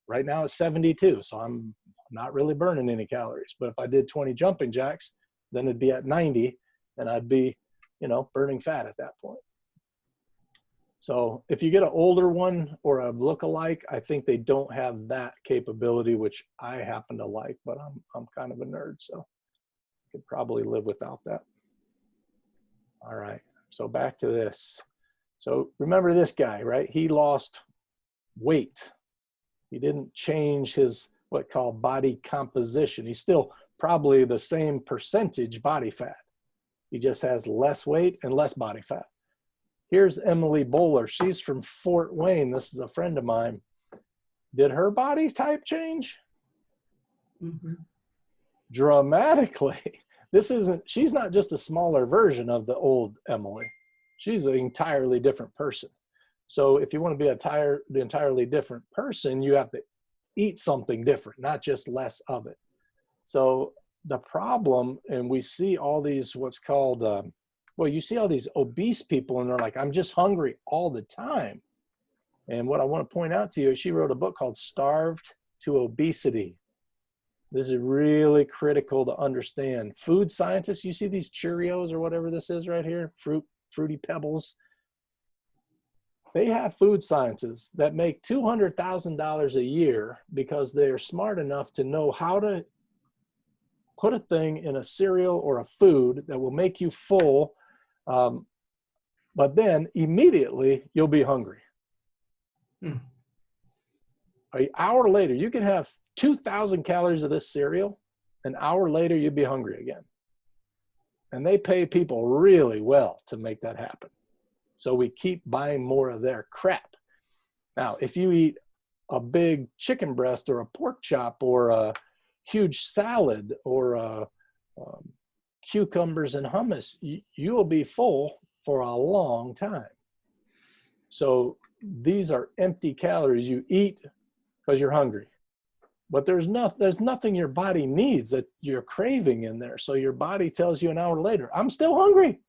right now it's 72. So I'm not really burning any calories. But if I did 20 jumping jacks, then it'd be at 90 and I'd be, you know, burning fat at that point. So if you get an older one or a lookalike, I think they don't have that capability, which I happen to like, but I'm kind of a nerd, so I could probably live without that. All right, so back to this. So remember this guy, right? He lost weight. He didn't change his what called body composition. He's still probably the same percentage body fat. He just has less weight and less body fat. Here's Emily Bowler. She's from Fort Wayne. This is a friend of mine. Did her body type change? dramatically. She's not just a smaller version of the old Emily. She's an entirely different person. So if you want to be the entirely different person, you have to eat something different, not just less of it. So the problem, and we see all these, what's called, you see all these obese people and they're like, I'm just hungry all the time. And what I want to point out to you is she wrote a book called Starved to Obesity. This is really critical to understand. Food scientists, you see these Cheerios or whatever this is right here, Fruity Pebbles. They have food scientists that make $200,000 a year because they're smart enough to know how to put a thing in a cereal or a food that will make you full, but then immediately you'll be hungry. An hour later, you can have 2,000 calories of this cereal. An hour later, you'd be hungry again. And they pay people really well to make that happen. So we keep buying more of their crap. Now, if you eat a big chicken breast or a pork chop or a huge salad or cucumbers and hummus, you will be full for a long time. So these are empty calories. You eat because you're hungry. But there's nothing your body needs that you're craving in there. So your body tells you an hour later, I'm still hungry.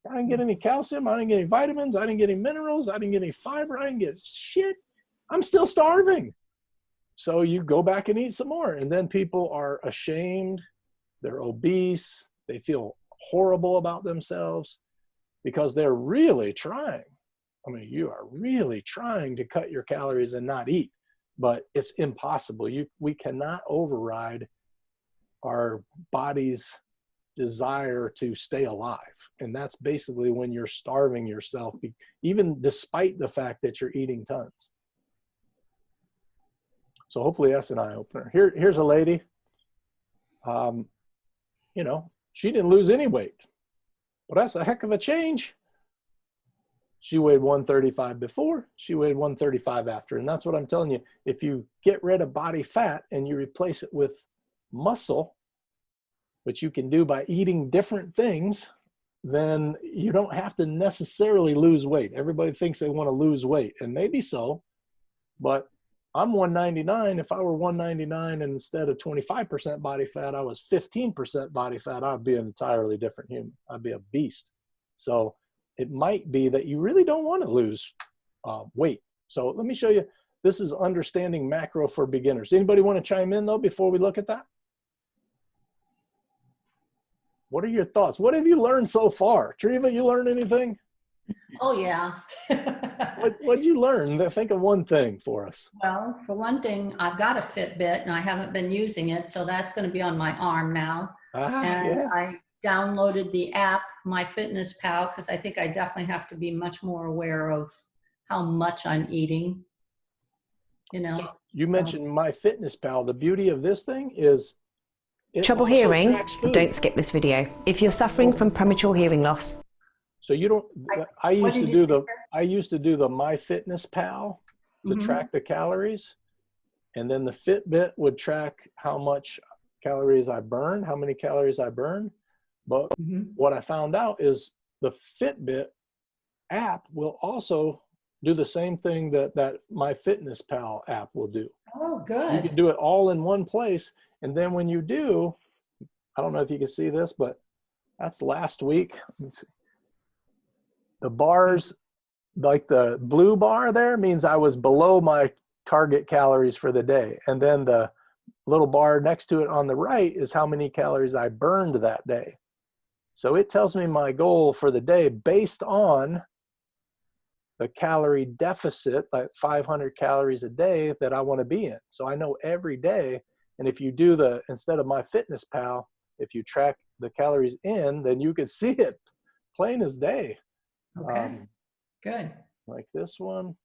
I didn't get any calcium. I didn't get any vitamins. I didn't get any minerals. I didn't get any fiber. I didn't get shit. I'm still starving. So you go back and eat some more. And then people are ashamed. They're obese. They feel horrible about themselves because they're really trying. I mean, you are really trying to cut your calories and not eat, but it's impossible. We cannot override our body's desire to stay alive. And that's basically when you're starving yourself, even despite the fact that you're eating tons. So hopefully that's an eye-opener. Here's a lady, she didn't lose any weight, but that's a heck of a change. She weighed 135 before, she weighed 135 after. And that's what I'm telling you. If you get rid of body fat and you replace it with muscle, which you can do by eating different things, then you don't have to necessarily lose weight. Everybody thinks they want to lose weight, and maybe so, but I'm 199. If I were 199 and instead of 25% body fat, I was 15% body fat, I'd be an entirely different human. I'd be a beast. So it might be that you really don't want to lose weight. So let me show you. This is understanding macro for beginners. Anybody want to chime in though before we look at that? What are your thoughts? What have you learned so far? Treva, you learned anything? Oh, yeah. What'd you learn? Think of one thing for us. Well, for one thing, I've got a Fitbit and I haven't been using it, so that's going to be on my arm now. I downloaded the app, MyFitnessPal, because I think I definitely have to be much more aware of how much I'm eating. So you mentioned MyFitnessPal. The beauty of this thing is Trouble hearing? Don't skip this video. If you're suffering from premature hearing loss. So you don't, I used to do the MyFitnessPal to track the calories, and then the Fitbit would track how much calories I burned, how many calories I burned. But what I found out is the Fitbit app will also do the same thing that MyFitnessPal app will do. Oh, good. You can do it all in one place. And then when you do, I don't know if you can see this, but that's last week. Let me see. The bars, like the blue bar there, means I was below my target calories for the day. And then the little bar next to it on the right is how many calories I burned that day. So it tells me my goal for the day based on the calorie deficit, like 500 calories a day that I want to be in. So I know every day. And if you do instead of MyFitnessPal, if you track the calories in, then you can see it plain as day. Okay, good. Like this one.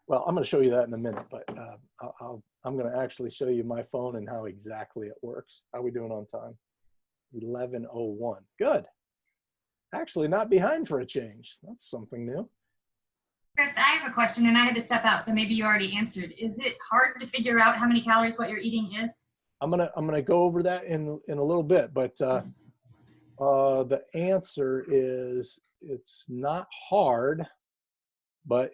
Well, I'm going to show you that in a minute, but I'm going to actually show you my phone and how exactly it works. How are we doing on time? 11:01. Good. Actually, not behind for a change. That's something new. Chris, I have a question, and I had to step out, so maybe you already answered. Is it hard to figure out how many calories what you're eating is? I'm gonna go over that in a little bit, but the answer is it's not hard, but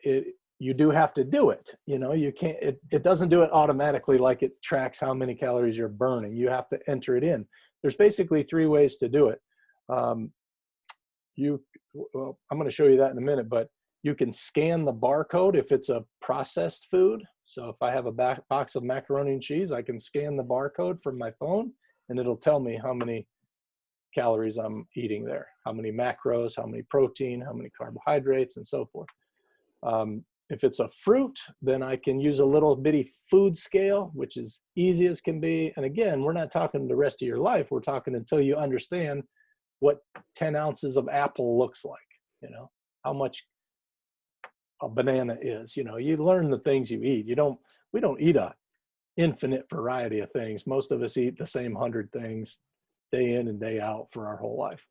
you do have to do it. You know, you can't. It doesn't do it automatically like it tracks how many calories you're burning. You have to enter it in. There's basically 3 ways to do it. Well, I'm going to show you that in a minute, but you can scan the barcode if it's a processed food. So if I have a box of macaroni and cheese, I can scan the barcode from my phone and it'll tell me how many calories I'm eating there, how many macros, how many protein, how many carbohydrates, and so forth. If it's a fruit, then I can use a little bitty food scale, which is easy as can be. And again, we're not talking the rest of your life. We're talking until you understand what 10 ounces of apple looks like, you know, how much a banana is. You know, you learn the things you eat. We don't eat a infinite variety of things. Most of us eat the same 100 things day in and day out for our whole life.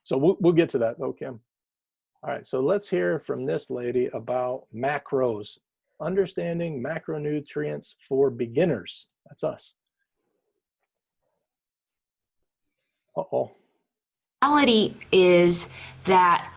So we'll get to that though, Kim. All right, so let's hear from this lady about macros, understanding macronutrients for beginners. That's us. Uh-oh. Reality is that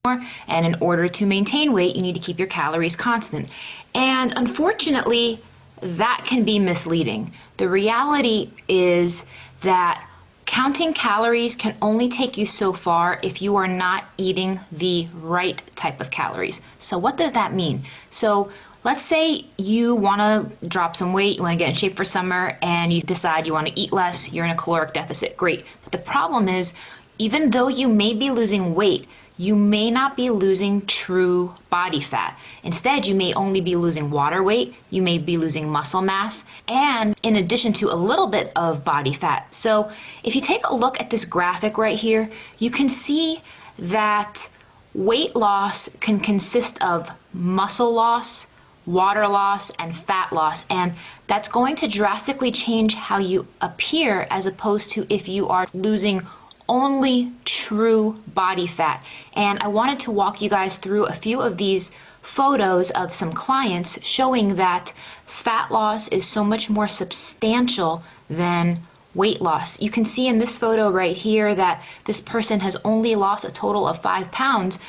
and in order to maintain weight, you need to keep your calories constant. And unfortunately, that can be misleading. The reality is that counting calories can only take you so far if you are not eating the right type of calories. So what does that mean? So let's say you want to drop some weight, you want to get in shape for summer, and you decide you want to eat less, you're in a caloric deficit. Great. But the problem is, even though you may be losing weight, you may not be losing true body fat. Instead, you may only be losing water weight, you may be losing muscle mass, and in addition to a little bit of body fat. So if you take a look at this graphic right here, you can see that weight loss can consist of muscle loss, water loss, and fat loss, and that's going to drastically change how you appear as opposed to if you are losing only true body fat. And I wanted to walk you guys through a few of these photos of some clients showing that fat loss is so much more substantial than weight loss. You can see in this photo right here that this person has only lost a total of 5 pounds.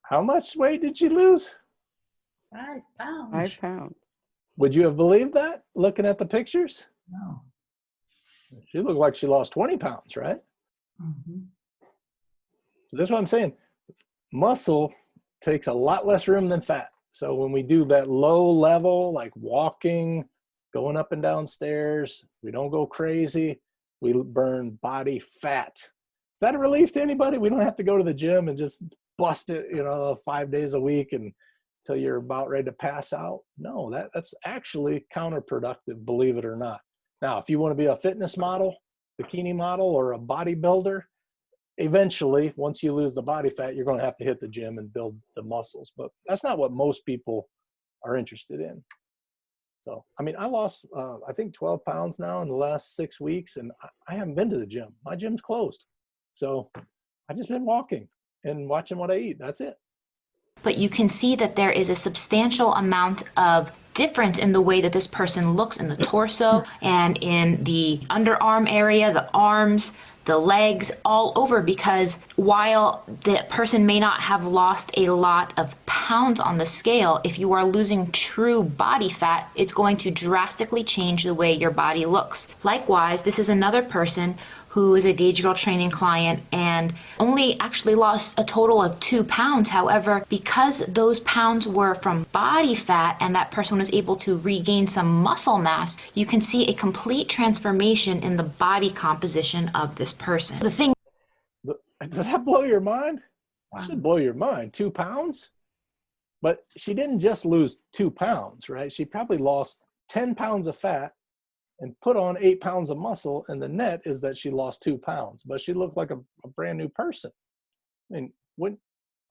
How much weight did she lose? 5 pounds. 5 pounds. Would you have believed that looking at the pictures? No. She looked like she lost 20 pounds, right? Mm-hmm. So that's what I'm saying. Muscle takes a lot less room than fat. So when we do that low level, like walking, going up and down stairs, we don't go crazy. We burn body fat. Is that a relief to anybody? We don't have to go to the gym and just bust it, 5 days a week until you're about ready to pass out. No, that's actually counterproductive, believe it or not. Now, if you want to be a fitness model, bikini model, or a bodybuilder, eventually, once you lose the body fat, you're going to have to hit the gym and build the muscles. But that's not what most people are interested in. So, I mean, I lost, I think 12 pounds now in the last 6 weeks, and I haven't been to the gym. My gym's closed. So I've just been walking and watching what I eat. That's it. But you can see that there is a substantial amount of difference in the way that this person looks in the torso and in the underarm area, the arms, the legs, all over, because while the person may not have lost a lot of pounds on the scale, if you are losing true body fat, it's going to drastically change the way your body looks. Likewise, this is another person who is a Gauge Girl training client and only actually lost a total of 2 pounds. However, because those pounds were from body fat and that person was able to regain some muscle mass, you can see a complete transformation in the body composition of this person. The thing— Does that blow your mind? It should blow your mind. 2 pounds? But she didn't just lose 2 pounds, right? She probably lost 10 pounds of fat and put on 8 pounds of muscle, and the net is that she lost 2 pounds, but she looked like a brand new person. I mean,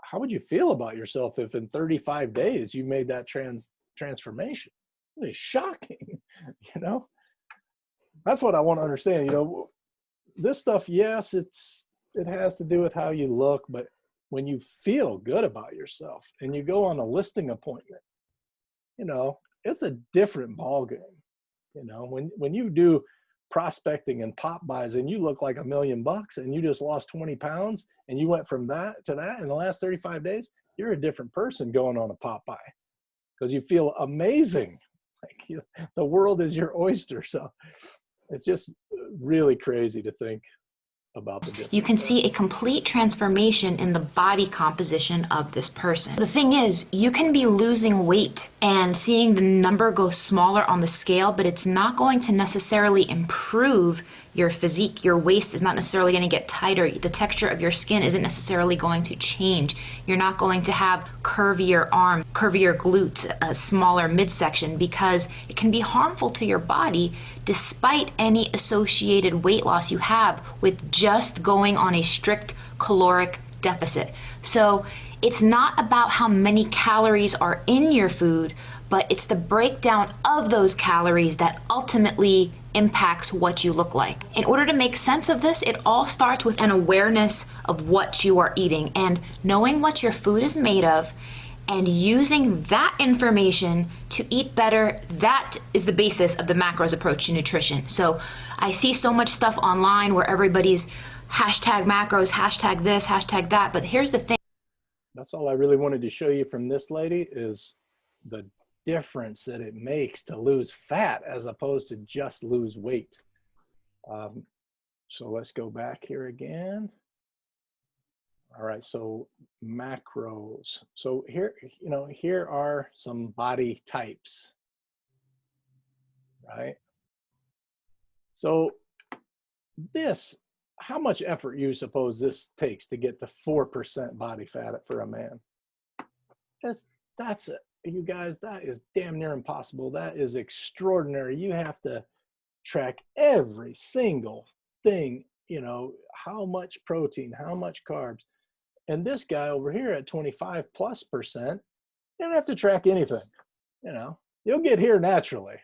how would you feel about yourself if in 35 days you made that transformation? It's shocking, That's what I want to understand, this stuff, yes, it has to do with how you look, but when you feel good about yourself and you go on a listing appointment, you know, it's a different ballgame. You know, when you do prospecting and pop buys and you look like $1 million and you just lost 20 pounds and you went from that to that in the last 35 days, you're a different person going on a pop buy because you feel amazing. Like the world is your oyster. So it's just really crazy to think about the difference. You can see a complete transformation in the body composition of this person. The thing is, you can be losing weight and seeing the number go smaller on the scale, but it's not going to necessarily improve your physique. Your waist is not necessarily going to get tighter. The texture of your skin isn't necessarily going to change. You're not going to have curvier arm, curvier glutes, a smaller midsection, because it can be harmful to your body despite any associated weight loss you have with just going on a strict caloric deficit. So it's not about how many calories are in your food, but it's the breakdown of those calories that ultimately impacts what you look like. In order to make sense of this, it all starts with an awareness of what you are eating and knowing what your food is made of and using that information to eat better. That is the basis of the macros approach to nutrition. So I see so much stuff online where everybody's hashtag macros, hashtag this, hashtag that, but here's the thing. That's all I really wanted to show you from this lady is the difference that it makes to lose fat as opposed to just lose weight. So let's go back here again. All right, so macros. So here, you know, here are some body types, right? So this, how much effort you suppose this takes to get to 4% body fat for a man? That's you guys, that is damn near impossible. That is extraordinary. You have to track every single thing, you know, how much protein, how much carbs. And this guy over here at 25+%, you don't have to track anything. You know, you'll get here naturally.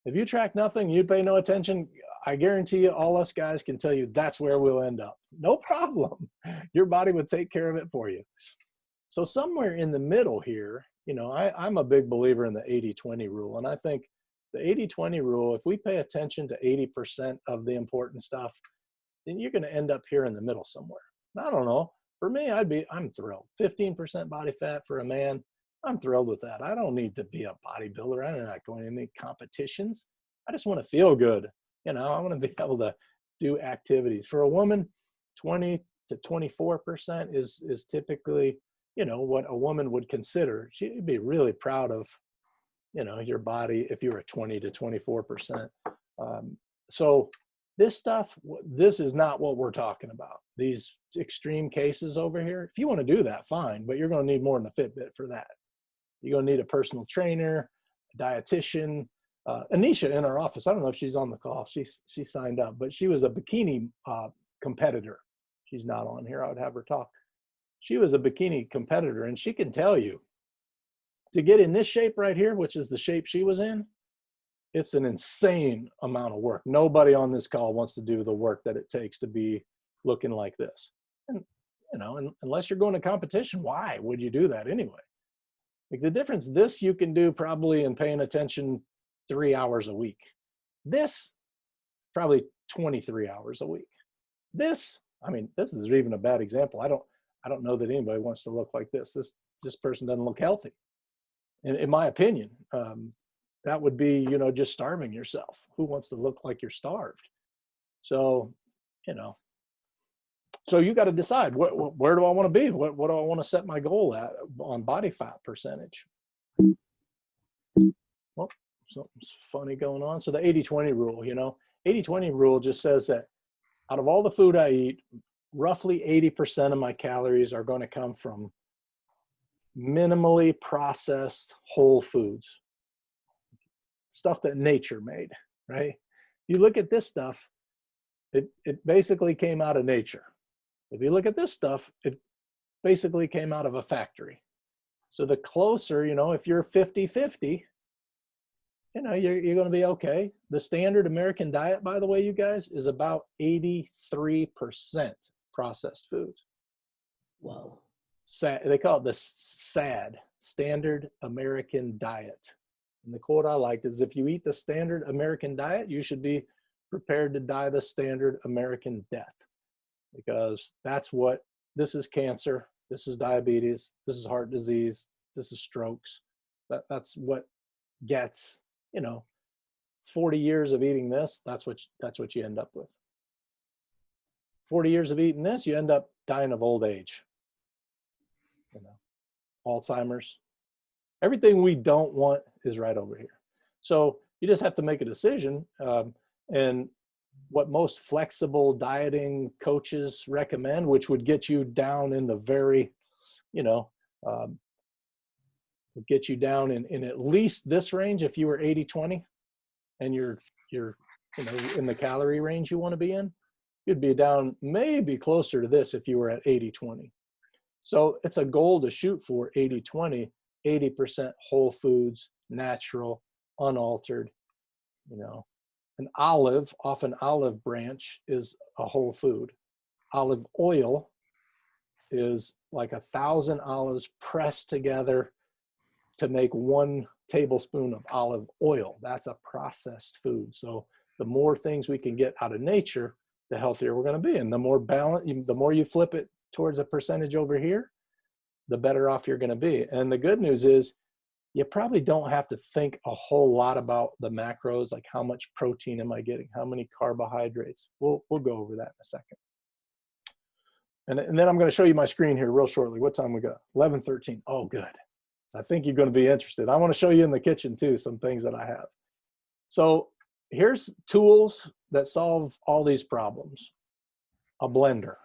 If you track nothing, you pay no attention, I guarantee you all us guys can tell you that's where we'll end up. No problem. Your body would take care of it for you. So somewhere in the middle here, you know, I'm a big believer in the 80-20 rule. And I think the 80-20 rule, if we pay attention to 80% of the important stuff, then you're going to end up here in the middle somewhere. I don't know. For me, I'm thrilled. 15% body fat for a man, I'm thrilled with that. I don't need to be a bodybuilder. I'm not going to any competitions. I just want to feel good. You know, I want to be able to do activities. For a woman, 20 to 24% is typically, you know, what a woman would consider. She'd be really proud of, you know, your body if you were 20 to 24%. So this stuff, this is not what we're talking about. These extreme cases over here, if you want to do that, fine, but you're going to need more than a Fitbit for that. You're going to need a personal trainer, a dietitian. Anisha in our office, I don't know if she's on the call. She signed up, but she was a bikini competitor. She's not on here. I would have her talk. She was a bikini competitor, and she can tell you to get in this shape right here, which is the shape she was in, it's an insane amount of work. Nobody on this call wants to do the work that it takes to be looking like this. And, you know, unless you're going to competition, why would you do that anyway? Like the difference, this you can do probably in paying attention 3 hours a week. This, probably 23 hours a week. This, I mean, this is even a bad example. I don't know that anybody wants to look like this. This person doesn't look healthy. In my opinion, that would be, you know, just starving yourself. Who wants to look like you're starved? So, you know, so you got to decide where do I want to be? What do I want to set my goal at on body fat percentage? Well, something's funny going on. So the 80-20 rule, you know, 80-20 rule just says that out of all the food I eat, roughly 80% of my calories are going to come from minimally processed whole foods, stuff that nature made, right? You look at this stuff, it basically came out of nature. If you look at this stuff, it basically came out of a factory. So the closer, you know, if you're 50-50, you know, you're going to be okay. The standard American diet, by the way, you guys, is about 83% processed foods. Wow. They call it the SAD, Standard American Diet. And the quote I liked is, if you eat the standard American diet, you should be prepared to die the standard American death, because that's what, this is cancer, this is diabetes, this is heart disease, this is strokes. That's what gets, you know, 40 years of eating this, that's what you end up with. 40 years of eating this, you end up dying of old age. You know, Alzheimer's. Everything we don't want is right over here. So you just have to make a decision. And what most flexible dieting coaches recommend, which would get you down in the very, you know, would get you down in at least this range if you were 80-20 and you're you know, in the calorie range you want to be in, you'd be down maybe closer to this if you were at 80-20. So it's a goal to shoot for 80-20, 80% whole foods, natural, unaltered. You know, an olive off an olive branch is a whole food. Olive oil is like 1,000 olives pressed together to make 1 tablespoon of olive oil. That's a processed food. So the more things we can get out of nature, the healthier we're going to be. And the more balance, the more you flip it towards a percentage over here, the better off you're going to be. And the good news is you probably don't have to think a whole lot about the macros, like how much protein am I getting? How many carbohydrates? We'll go over that in a second. And then I'm going to show you my screen here real shortly. What time we got? 11:13. Oh, good. I think you're going to be interested. I want to show you in the kitchen too, some things that I have. So here's tools that solve all these problems. A blender.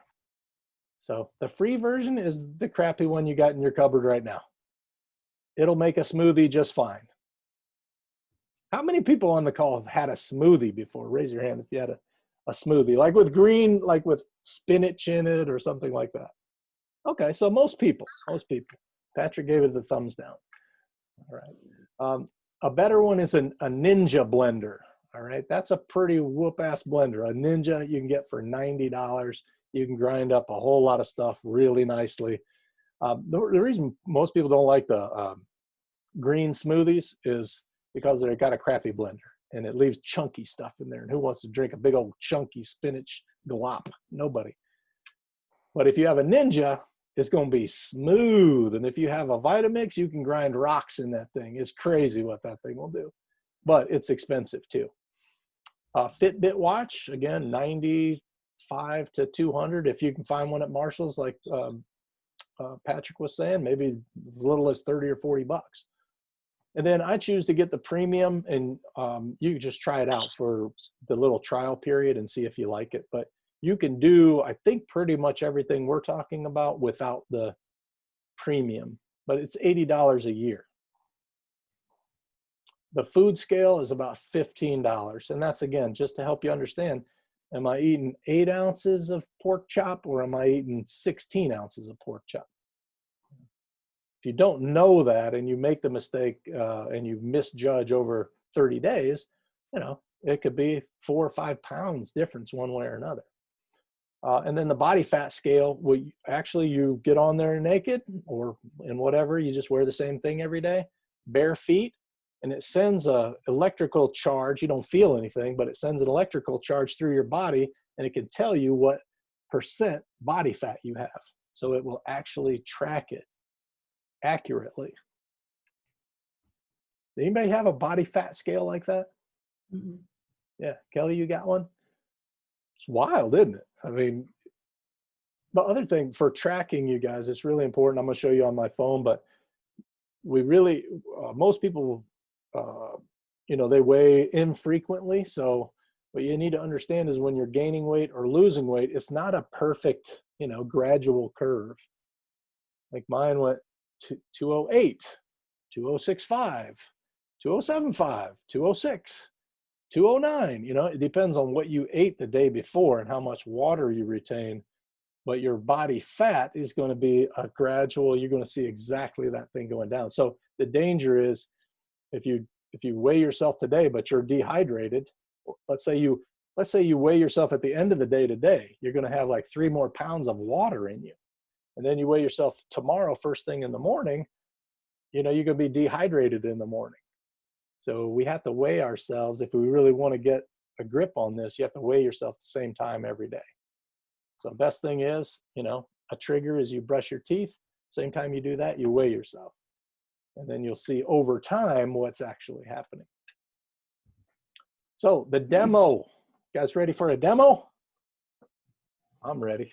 So the free version is the crappy one you got in your cupboard right now. It'll make a smoothie just fine. How many people on the call have had a smoothie before? Raise your hand if you had a smoothie, like with green, like with spinach in it or something like that. Okay, so most people. Patrick gave it the thumbs down. All right. A better one is a Ninja blender. All right. That's a pretty whoop-ass blender. A Ninja you can get for $90. You can grind up a whole lot of stuff really nicely. The reason most people don't like the green smoothies is because they've got a crappy blender and it leaves chunky stuff in there. And who wants to drink a big old chunky spinach glop? Nobody. But if you have a Ninja, it's going to be smooth. And if you have a Vitamix, you can grind rocks in that thing. It's crazy what that thing will do. But it's expensive too. Fitbit watch, again, $95 to $200. If you can find one at Marshall's, like Patrick was saying, maybe as little as 30 or 40 bucks. And then I choose to get the premium, and you can just try it out for the little trial period and see if you like it. But you can do, I think, pretty much everything we're talking about without the premium, but it's $80 a year. The food scale is about $15. And that's, again, just to help you understand, am I eating 8 ounces of pork chop or am I eating 16 ounces of pork chop? If you don't know that and you make the mistake and you misjudge over 30 days, you know, it could be 4 or 5 pounds difference one way or another. And then the body fat scale, actually you get on there naked or in whatever, you just wear the same thing every day, bare feet, and it sends a electrical charge. You don't feel anything, but it sends an electrical charge through your body, and it can tell you what % body fat you have. So it will actually track it accurately. Does anybody have a body fat scale like that? Mm-hmm. Yeah, Kelly, you got one? It's wild, isn't it? I mean, the other thing for tracking, you guys, it's really important. I'm going to show you on my phone, but we really, most people, you know, they weigh infrequently. So what you need to understand is when you're gaining weight or losing weight, it's not a perfect, you know, gradual curve. Like mine went to 208, 2065, 2075, 206. 209, you know, it depends on what you ate the day before and how much water you retain, but your body fat is going to be a gradual, you're going to see exactly that thing going down. So the danger is if you if you weigh yourself today, but you're dehydrated, let's say you weigh yourself at the end of the day today, you're going to have like 3 more pounds of water in you. And then you weigh yourself tomorrow, first thing in the morning, you're going to be dehydrated in the morning. So we have to weigh ourselves. If we really want to get a grip on this, you have to weigh yourself at the same time every day. So best thing is, a trigger is you brush your teeth. Same time you do that, you weigh yourself. And then you'll see over time what's actually happening. So the demo, you guys ready for a demo? I'm ready.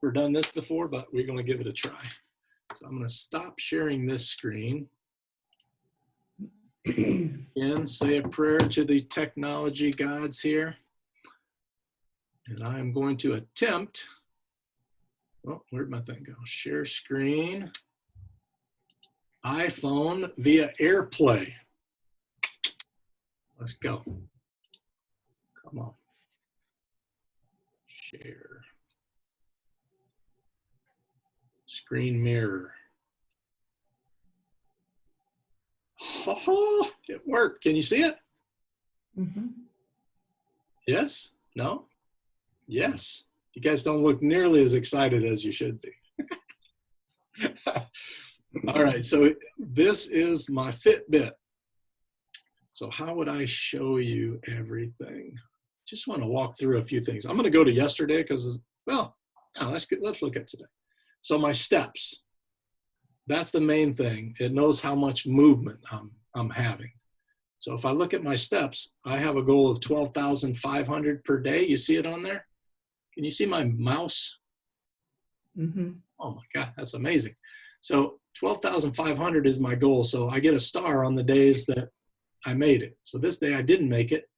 We've done this before, but we're going to give it a try. So I'm going to stop sharing this screen. And say a prayer to the technology gods here. And I am going to attempt, oh, where'd my thing go? Share screen, iPhone via AirPlay. Let's go. Come on. Share. Screen mirror. Oh, it worked. Can you see it? Mm-hmm. Yes? No? Yes. You guys don't look nearly as excited as you should be. All right, so this is my Fitbit. So how would I show you everything? Just want to walk through a few things. I'm going to go to yesterday because, well, let's look at today. So my steps. That's the main thing. It knows how much movement I'm having. So if I look at my steps, I have a goal of 12,500 per day. You see it on there? Can you see my mouse? Mm-hmm. Oh my God, that's amazing. So 12,500 is my goal. So I get a star on the days that I made it. So this day I didn't make it,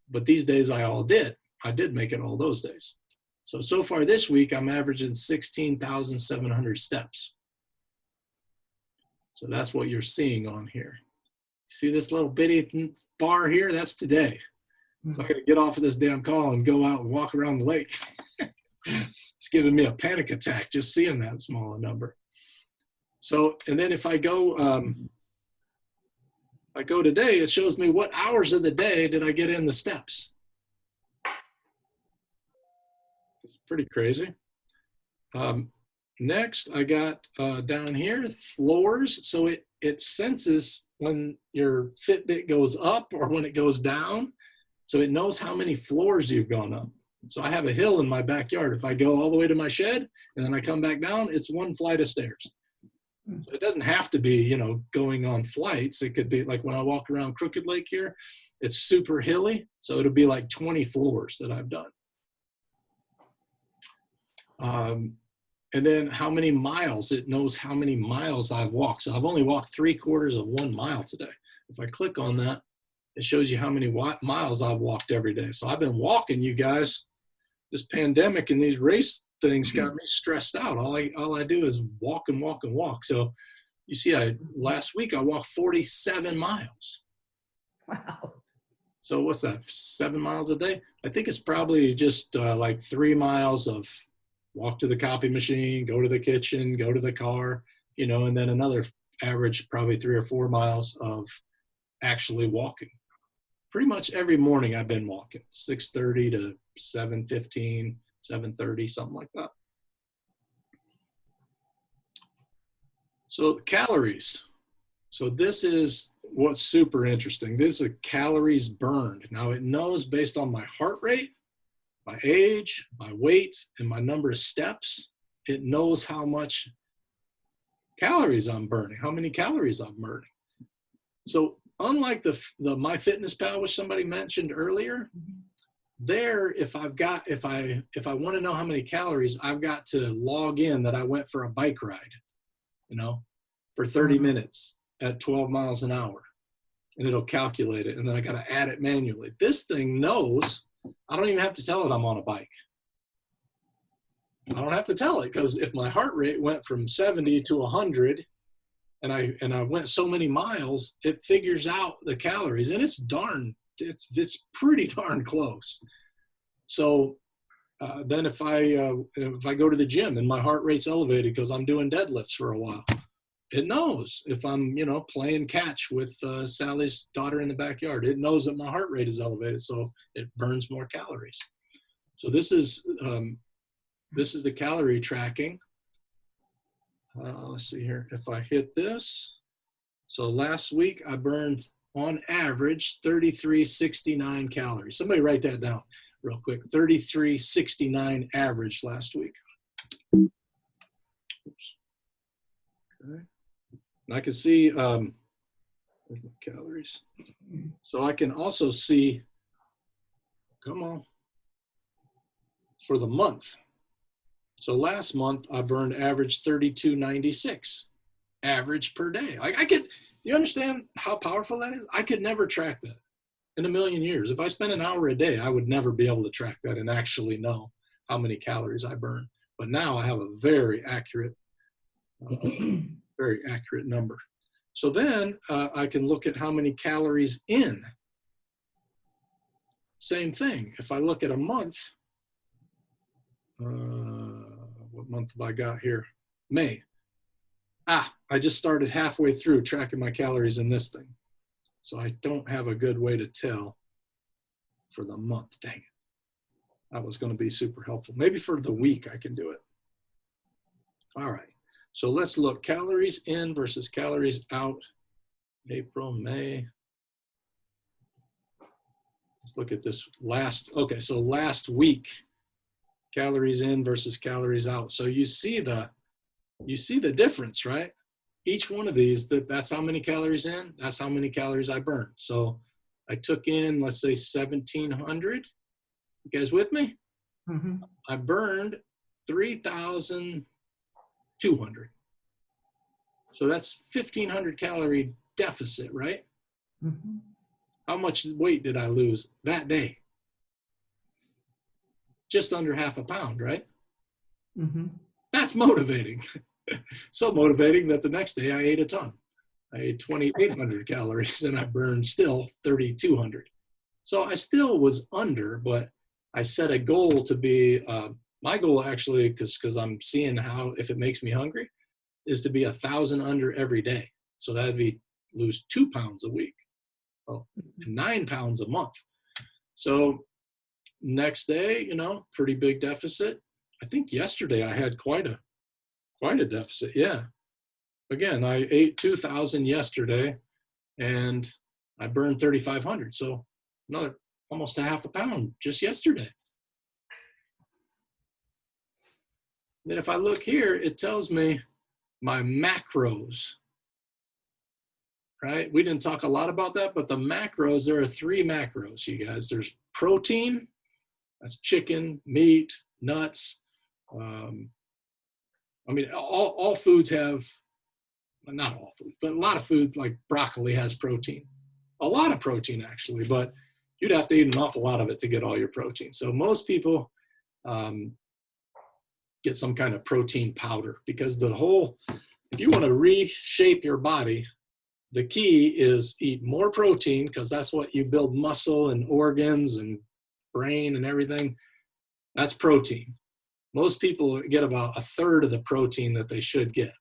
but these days I did. I did make it all those days. So far this week, I'm averaging 16,700 steps. So that's what you're seeing on here. See this little bitty bar here? That's today. So I got to get off of this damn call and go out and walk around the lake. It's giving me a panic attack just seeing that small a number. So, and then if I go today, it shows me what hours of the day did I get in the steps. It's pretty crazy. Next, I got down here, floors. So it senses when your Fitbit goes up or when it goes down. So it knows how many floors you've gone up. So I have a hill in my backyard. If I go all the way to my shed and then I come back down, it's 1 flight of stairs. So it doesn't have to be, going on flights. It could be like when I walk around Crooked Lake here, it's super hilly. So it'll be like 20 floors that I've done. And then how many miles, it knows how many miles I've walked. So I've only walked 3/4 of 1 mile today. If I click on that, it shows you how many miles I've walked every day. So I've been walking, you guys. This pandemic and these race things got me stressed out. All I do is walk and walk and walk. So you see, last week I walked 47 miles. Wow. So what's that, 7 miles a day? I think it's probably just like 3 miles of walk to the copy machine, go to the kitchen, go to the car, and then another average probably 3 or 4 miles of actually walking. Pretty much every morning I've been walking, 6:30 to 7:15, 7:30, something like that. So the calories. So this is what's super interesting. This is calories burned. Now it knows based on my heart rate, my age, my weight, and my number of steps, it knows how much calories I'm burning, how many calories I'm burning. So unlike the MyFitnessPal, which somebody mentioned earlier, there, if I want to know how many calories, I've got to log in that I went for a bike ride, for 30 minutes at 12 miles an hour, and it'll calculate it, and then I got to add it manually. This thing knows. I don't even have to tell it I'm on a bike. I don't have to tell it, because if my heart rate went from 70 to 100 and I went so many miles, it figures out the calories, and it's pretty darn close. So then if I go to the gym and my heart rate's elevated because I'm doing deadlifts for a while, It knows if I'm, you know, playing catch with Sally's daughter in the backyard. It knows that my heart rate is elevated, so it burns more calories. So this is the calorie tracking. Let's see here. If I hit this, so last week I burned on average 3369 calories. Somebody write that down real quick. 3369 average last week. Oops. Okay. And I can see calories. So I can also see, come on, for the month. So last month I burned average 3296 average per day. I could, you understand how powerful that is? I could never track that in a million years. If I spent an hour a day, I would never be able to track that and actually know how many calories I burn. But now I have a very accurate number. So then I can look at how many calories in. Same thing. If I look at a month, what month have I got here? May. I just started halfway through tracking my calories in this thing. So I don't have a good way to tell for the month. Dang it. That was going to be super helpful. Maybe for the week I can do it. All right. So let's look calories in versus calories out. April, May. Let's look at this last, okay, so last week, calories in versus calories out. So you see the difference, right? Each one of these, that's how many calories in, that's how many calories I burned. So I took in, let's say 1,700. You guys with me? Mm-hmm. I burned 3,200. So that's 1,500 calorie deficit, right? Mm-hmm. How much weight did I lose that day? Just under half a pound, right? Mm-hmm. That's motivating. So motivating that the next day I ate a ton. I ate 2,800 calories and I burned still 3,200. So I still was under, but I set a goal to be, my goal actually, because I'm seeing how, if it makes me hungry, is to be 1,000 under every day. So that'd be lose 2 pounds a week. Well, 9 pounds a month. So next day, you know, pretty big deficit. I think yesterday I had quite a deficit. Yeah. Again, I ate 2,000 yesterday and I burned 3,500. So another almost a half a pound just yesterday. Then if I look here, it tells me my macros, right? We didn't talk a lot about that, but the macros, there are 3 macros, you guys. There's protein, that's chicken, meat, nuts. I mean, all foods have, well, not all foods, but a lot of foods like broccoli has protein. A lot of protein, actually, but you'd have to eat an awful lot of it to get all your protein. So most people get some kind of protein powder because if you want to reshape your body, the key is eat more protein because that's what you build muscle and organs and brain and everything. That's protein. Most people get about 1/3 of the protein that they should get.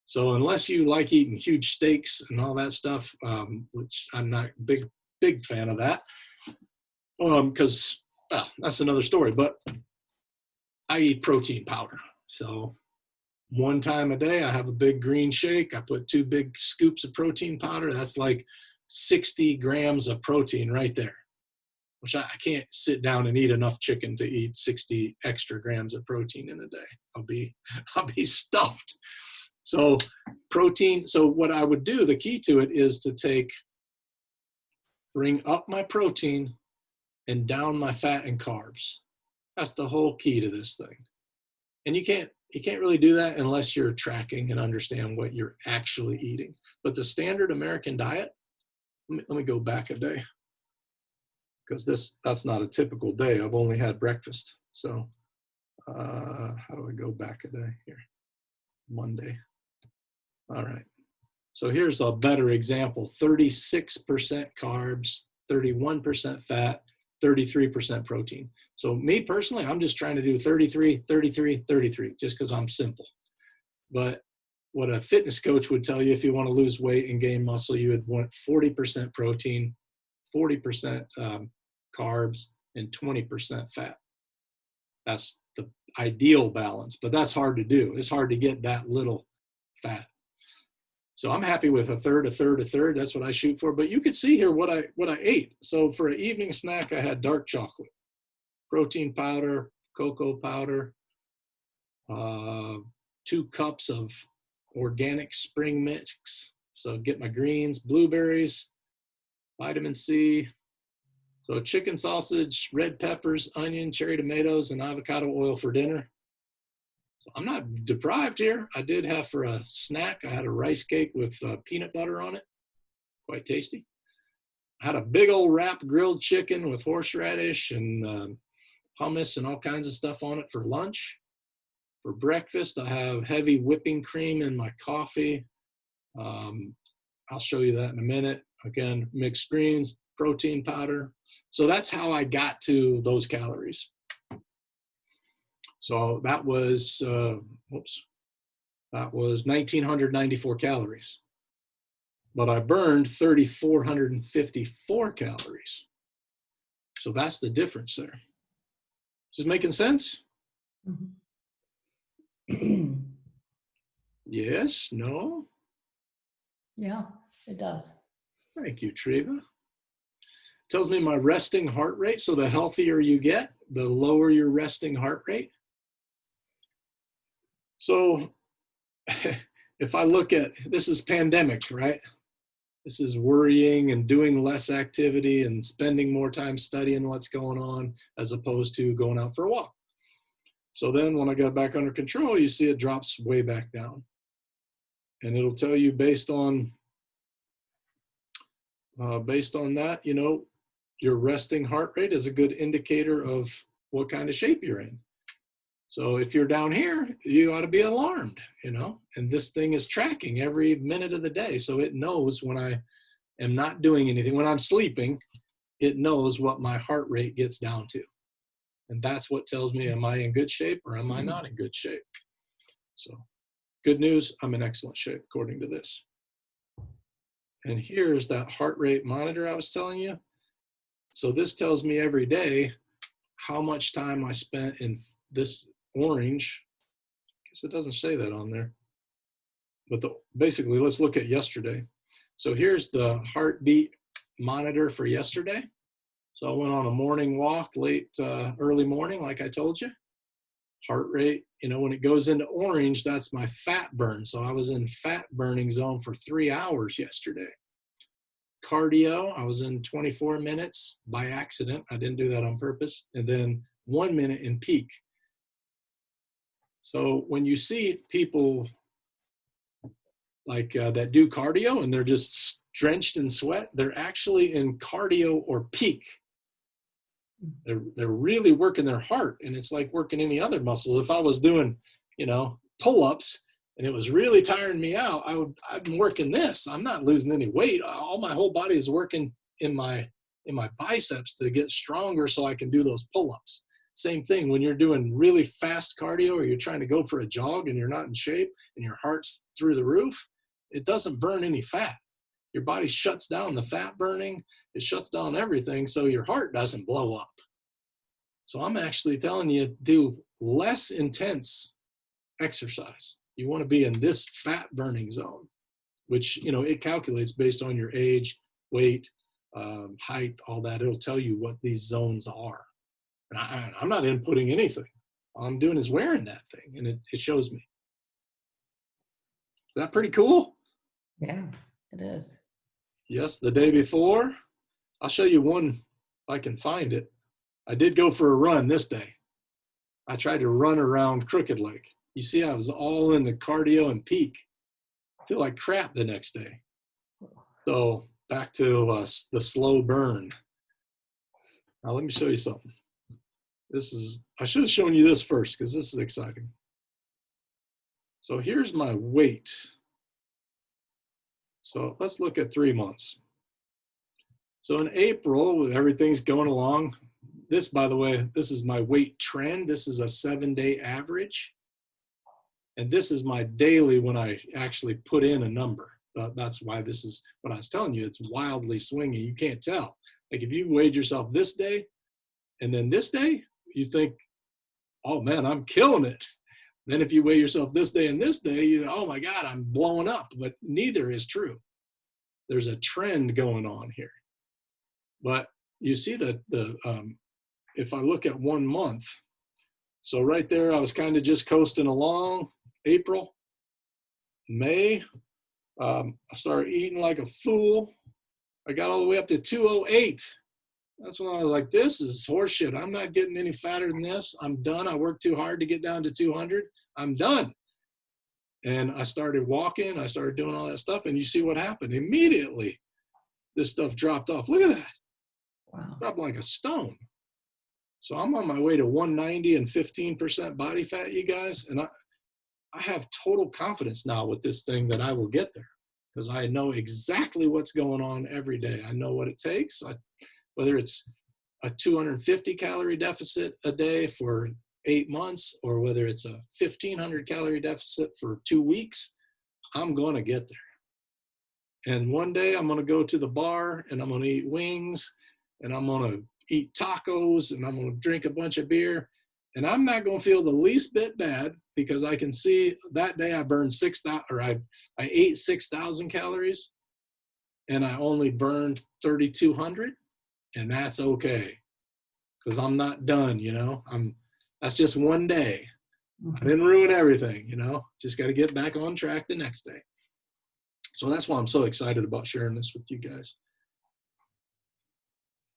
So unless you like eating huge steaks and all that stuff, which I'm not a big fan of that, because that's another story, but I eat protein powder. So 1 time a day, I have a big green shake. I put 2 big scoops of protein powder. That's like 60 grams of protein right there, which I can't sit down and eat enough chicken to eat 60 extra grams of protein in a day. I'll be stuffed. So protein, so what I would do, the key to it is to bring up my protein and down my fat and carbs. That's the whole key to this thing. And you can't really do that unless you're tracking and understand what you're actually eating. But the standard American diet, let me go back a day, because that's not a typical day. I've only had breakfast. So how do I go back a day here? Monday. All right. So here's a better example. 36% carbs, 31% fat, 33% protein. So me personally, I'm just trying to do 33, 33, 33, just because I'm simple. But what a fitness coach would tell you if you want to lose weight and gain muscle, you would want 40% protein, 40% carbs, and 20% fat. That's the ideal balance, but that's hard to do. It's hard to get that little fat. So I'm happy with a third. That's what I shoot for. But you could see here what I ate. So for an evening snack, I had dark chocolate, protein powder, cocoa powder, 2 cups of organic spring mix. So get my greens, blueberries, vitamin C. So chicken sausage, red peppers, onion, cherry tomatoes, and avocado oil for dinner. So I'm not deprived here. I did have for a snack, I had a rice cake with peanut butter on it. Quite tasty. I had a big old wrap grilled chicken with horseradish and hummus and all kinds of stuff on it for lunch. For breakfast, I have heavy whipping cream in my coffee. I'll show you that in a minute. Again, mixed greens, protein powder. So that's how I got to those calories. So that was, that was 1,994 calories. But I burned 3,454 calories. So that's the difference there. Is this making sense? Yes? No? Yeah, it does. Thank you, Treva. Tells me my resting heart rate. So the healthier you get, the lower your resting heart rate. So if I look at, this is pandemic, right? This is worrying and doing less activity and spending more time studying what's going on as opposed to going out for a walk. So then when I got back under control, you see it drops way back down. And it'll tell you based on that, you know, your resting heart rate is a good indicator of what kind of shape you're in. So if you're down here, you ought to be alarmed, you know, and this thing is tracking every minute of the day. So it knows when I am not doing anything, when I'm sleeping, it knows what my heart rate gets down to. And that's what tells me, am I in good shape or am I not in good shape? So good news, I'm in excellent shape according to this. And here's that heart rate monitor I was telling you. So this tells me every day how much time I spent in this orange. I guess it doesn't say that on there. But basically, let's look at yesterday. So here's the heartbeat monitor for yesterday. So I went on a morning walk early morning, like I told you. Heart rate, you know, when it goes into orange, that's my fat burn. So I was in fat burning zone for 3 hours yesterday. Cardio, I was in 24 minutes by accident. I didn't do that on purpose. And then 1 minute in peak. So when you see people like that do cardio and they're just drenched in sweat, they're actually in cardio or peak. They're really working their heart, and it's like working any other muscles. If I was doing, you know, pull-ups and it was really tiring me out, I've been working this. I'm not losing any weight. All my whole body is working in my biceps to get stronger so I can do those pull-ups. Same thing when you're doing really fast cardio or you're trying to go for a jog and you're not in shape and your heart's through the roof, it doesn't burn any fat. Your body shuts down the fat burning. It shuts down everything so your heart doesn't blow up. So I'm actually telling you, do less intense exercise. You want to be in this fat burning zone, which, you know, it calculates based on your age, weight, height, all that. It'll tell you what these zones are. And I'm not inputting anything. All I'm doing is wearing that thing, and it shows me. Is that pretty cool? Yeah, it is. Yes, the day before. I'll show you one if I can find it. I did go for a run this day. I tried to run around Crooked Lake. You see, I was all into cardio and peak. I feel like crap the next day. So back to the slow burn. Now let me show you something. I should have shown you this first because this is exciting. So here's my weight. So let's look at 3 months. So in April, everything's going along. This, by the way, this is my weight trend. This is a 7-day average. And this is my daily when I actually put in a number. That's why this is what I was telling you. It's wildly swinging. You can't tell. Like if you weighed yourself this day and then this day, you think, oh man, I'm killing it. Then if you weigh yourself this day and this day, you, oh my God, I'm blowing up. But neither is true. There's a trend going on here. But you see that if I look at 1 month, so right there, I was kind of just coasting along. April, May, I started eating like a fool. I got all the way up to 208. That's when I was like, this is horseshit. I'm not getting any fatter than this. I'm done. I worked too hard to get down to 200. I'm done. And I started walking. I started doing all that stuff. And you see what happened. Immediately, this stuff dropped off. Look at that. Wow. Dropped like a stone. So I'm on my way to 190 and 15% body fat, you guys. And I have total confidence now with this thing that I will get there because I know exactly what's going on every day. I know what it takes. Whether it's a 250 calorie deficit a day for 8 months or whether it's a 1,500 calorie deficit for 2 weeks, I'm going to get there. And one day I'm going to go to the bar and I'm going to eat wings and I'm going to eat tacos and I'm going to drink a bunch of beer. And I'm not going to feel the least bit bad because I can see that day I burned 6,000 or I ate 6,000 calories and I only burned 3,200. And that's okay because I'm not done, you know. That's just one day. I didn't ruin everything, you know. Just got to get back on track the next day. So that's why I'm so excited about sharing this with you guys.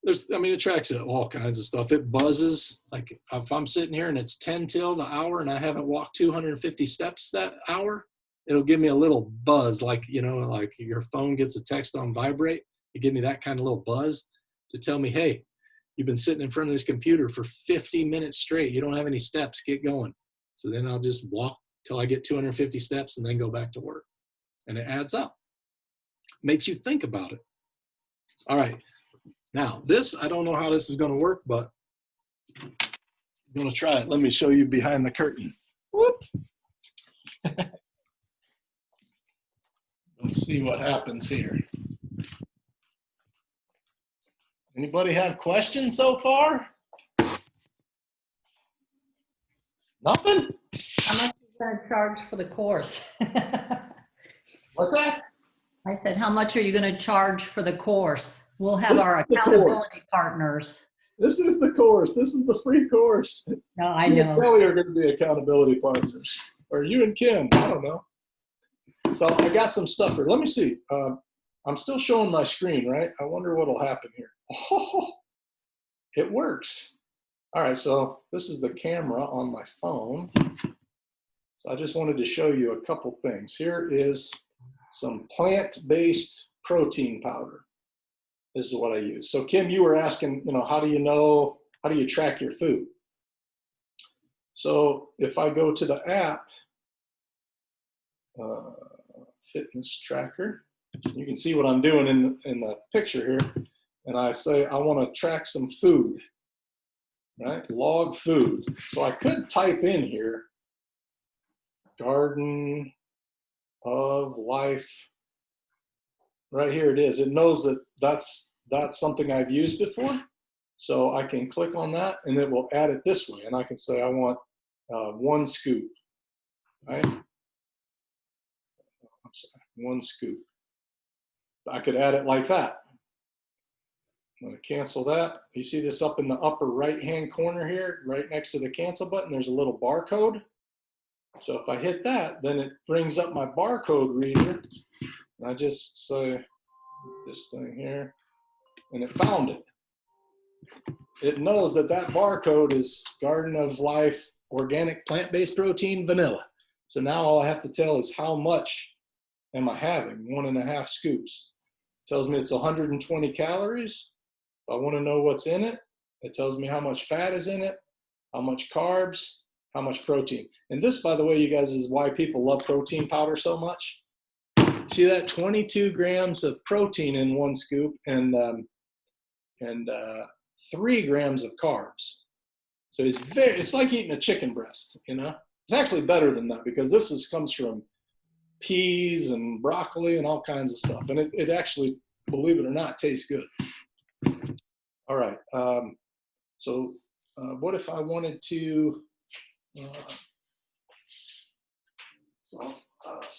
It tracks all kinds of stuff. It buzzes. Like if I'm sitting here and it's 10 till the hour and I haven't walked 250 steps that hour, it'll give me a little buzz, like, you know, like your phone gets a text on vibrate. It gives me that kind of little buzz to tell me, hey, you've been sitting in front of this computer for 50 minutes straight. You don't have any steps. Get going. So then I'll just walk till I get 250 steps and then go back to work. And it adds up. Makes you think about it. All right. Now, this, I don't know how this is going to work, but I'm going to try it. Let me show you behind the curtain. Whoop. Let's see what happens here. Anybody have questions so far? Nothing? How much are you going to charge for the course? What's that? I said, how much are you going to charge for the course? We'll have our accountability partners. This is the course. This is the free course. No, I You know. and Kelly are going to be accountability partners. Or you and Kim. I don't know. So I got some stuff here. Let me see. I'm still showing my screen, right? I wonder what will happen here. Oh, it works. All right, so this is the camera on my phone. So I just wanted to show you a couple things. Here is some plant-based protein powder. This is what I use. So Kim, you were asking, you know, how do you track your food? So if I go to the app, fitness tracker, you can see what I'm doing in the picture here. And I say, I want to track some food, right? Log food. So I could type in here, Garden of Life. Right here it is. It knows that that's something I've used before. So I can click on that and it will add it this way. And I can say, I want 1 scoop, right? I'm sorry, 1 scoop. I could add it like that. I'm going to cancel that. You see this up in the upper right-hand corner here, right next to the cancel button, there's a little barcode. So if I hit that, then it brings up my barcode reader. And I just say this thing here, and it found it. It knows that that barcode is Garden of Life Organic Plant-Based Protein Vanilla. So now all I have to tell is how much am I having, 1.5 scoops. It tells me it's 120 calories. If I want to know what's in it, it tells me how much fat is in it, how much carbs, how much protein. And this, by the way, you guys, is why people love protein powder so much. See that 22 grams of protein in 1 scoop and 3 grams of carbs. So it's like eating a chicken breast, you know? It's actually better than that because this comes from peas and broccoli and all kinds of stuff. And it actually, believe it or not, tastes good. All right. So what if I wanted to, if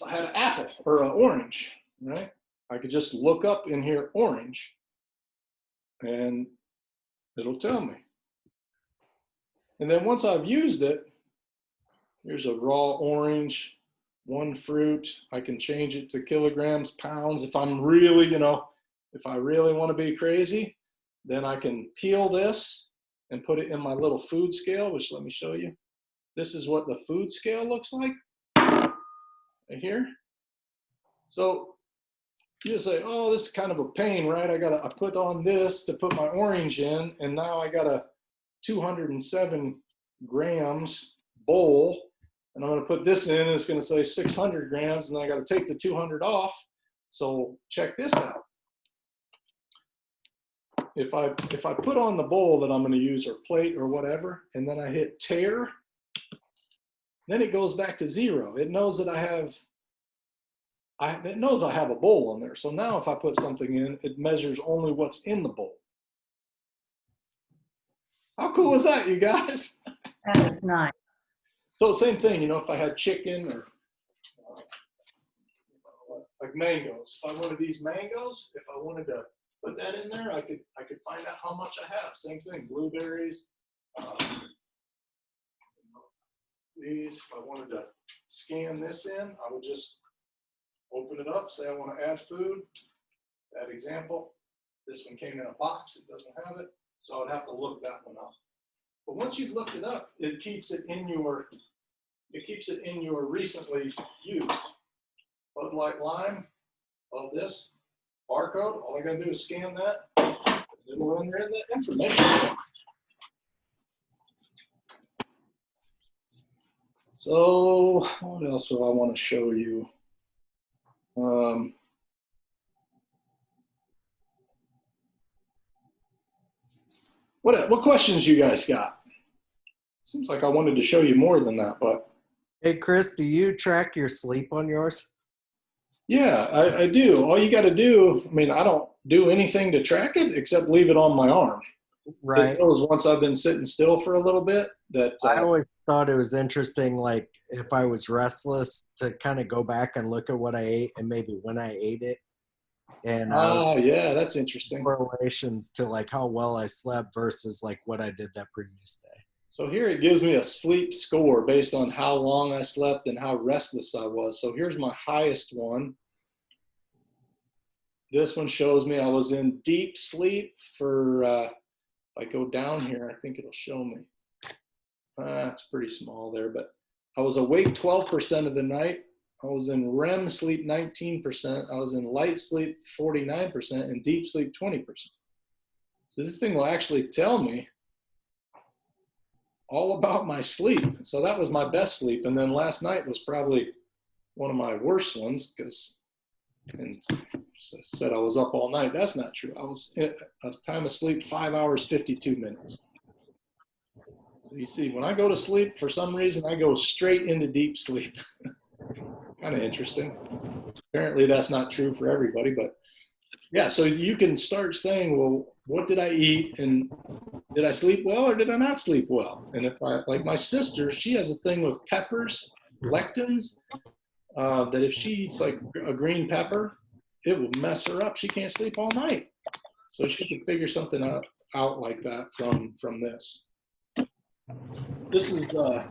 I had an apple or an orange, right? I could just look up in here orange and it'll tell me. And then once I've used it, here's a raw orange, one fruit. I can change it to kilograms, pounds. If I'm really, you know, if I really want to be crazy, then I can peel this and put it in my little food scale, which let me show you. This is what the food scale looks like right here. So you say, oh, this is kind of a pain, right? I put on this to put my orange in, and now I got a 207 grams bowl, and I'm going to put this in, and it's going to say 600 grams, and then I got to take the 200 off. So check this out. If I put on the bowl that I'm going to use, or plate or whatever, and then I hit tear, then it goes back to 0. It knows that I have a bowl on there. So now if I put something in, it measures only what's in the bowl. How cool is that, you guys? That is nice. So same thing, you know, if I had chicken or like mangoes. If I wanted these mangoes, if I wanted to put that in there, I could find out how much I have. Same thing, blueberries. These, if I wanted to scan this in, I would just open it up, say I want to add food. That example, this one came in a box, it doesn't have it, so I'd have to look that one up. But once you've looked it up, it keeps it in your recently used. Bud Light Lime of this barcode, all I gotta do is scan that, and it'll enter in the information. So what else do I want to show you? What questions you guys got? Seems like I wanted to show you more than that, but. Hey, Chris, do you track your sleep on yours? Yeah, I do. All you got to do, I mean, I don't do anything to track it except leave it on my arm. Right. It knows once I've been sitting still for a little bit that. I always thought it was interesting, like if I was restless, to kind of go back and look at what I ate and maybe when I ate it. And oh, yeah, that's interesting. Correlations to like how well I slept versus like what I did that previous day. So here it gives me a sleep score based on how long I slept and how restless I was. So here's my highest one. This one shows me I was in deep sleep for, if I go down here, I think it'll show me. It's pretty small there, but I was awake 12% of the night. I was in REM sleep 19%. I was in light sleep 49% and deep sleep 20%. So this thing will actually tell me all about my sleep. So that was my best sleep. And then last night was probably one of my worst ones because and said I was up all night. That's not true. I was at a time of sleep 5 hours, 52 minutes. So you see, when I go to sleep, for some reason, I go straight into deep sleep. Kind of interesting. Apparently that's not true for everybody, but yeah, so you can start saying, well, what did I eat? And did I sleep well or did I not sleep well? And if I, like my sister, she has a thing with peppers, lectins, that if she eats like a green pepper, it will mess her up. She can't sleep all night. So she can figure something out like that from this. This is the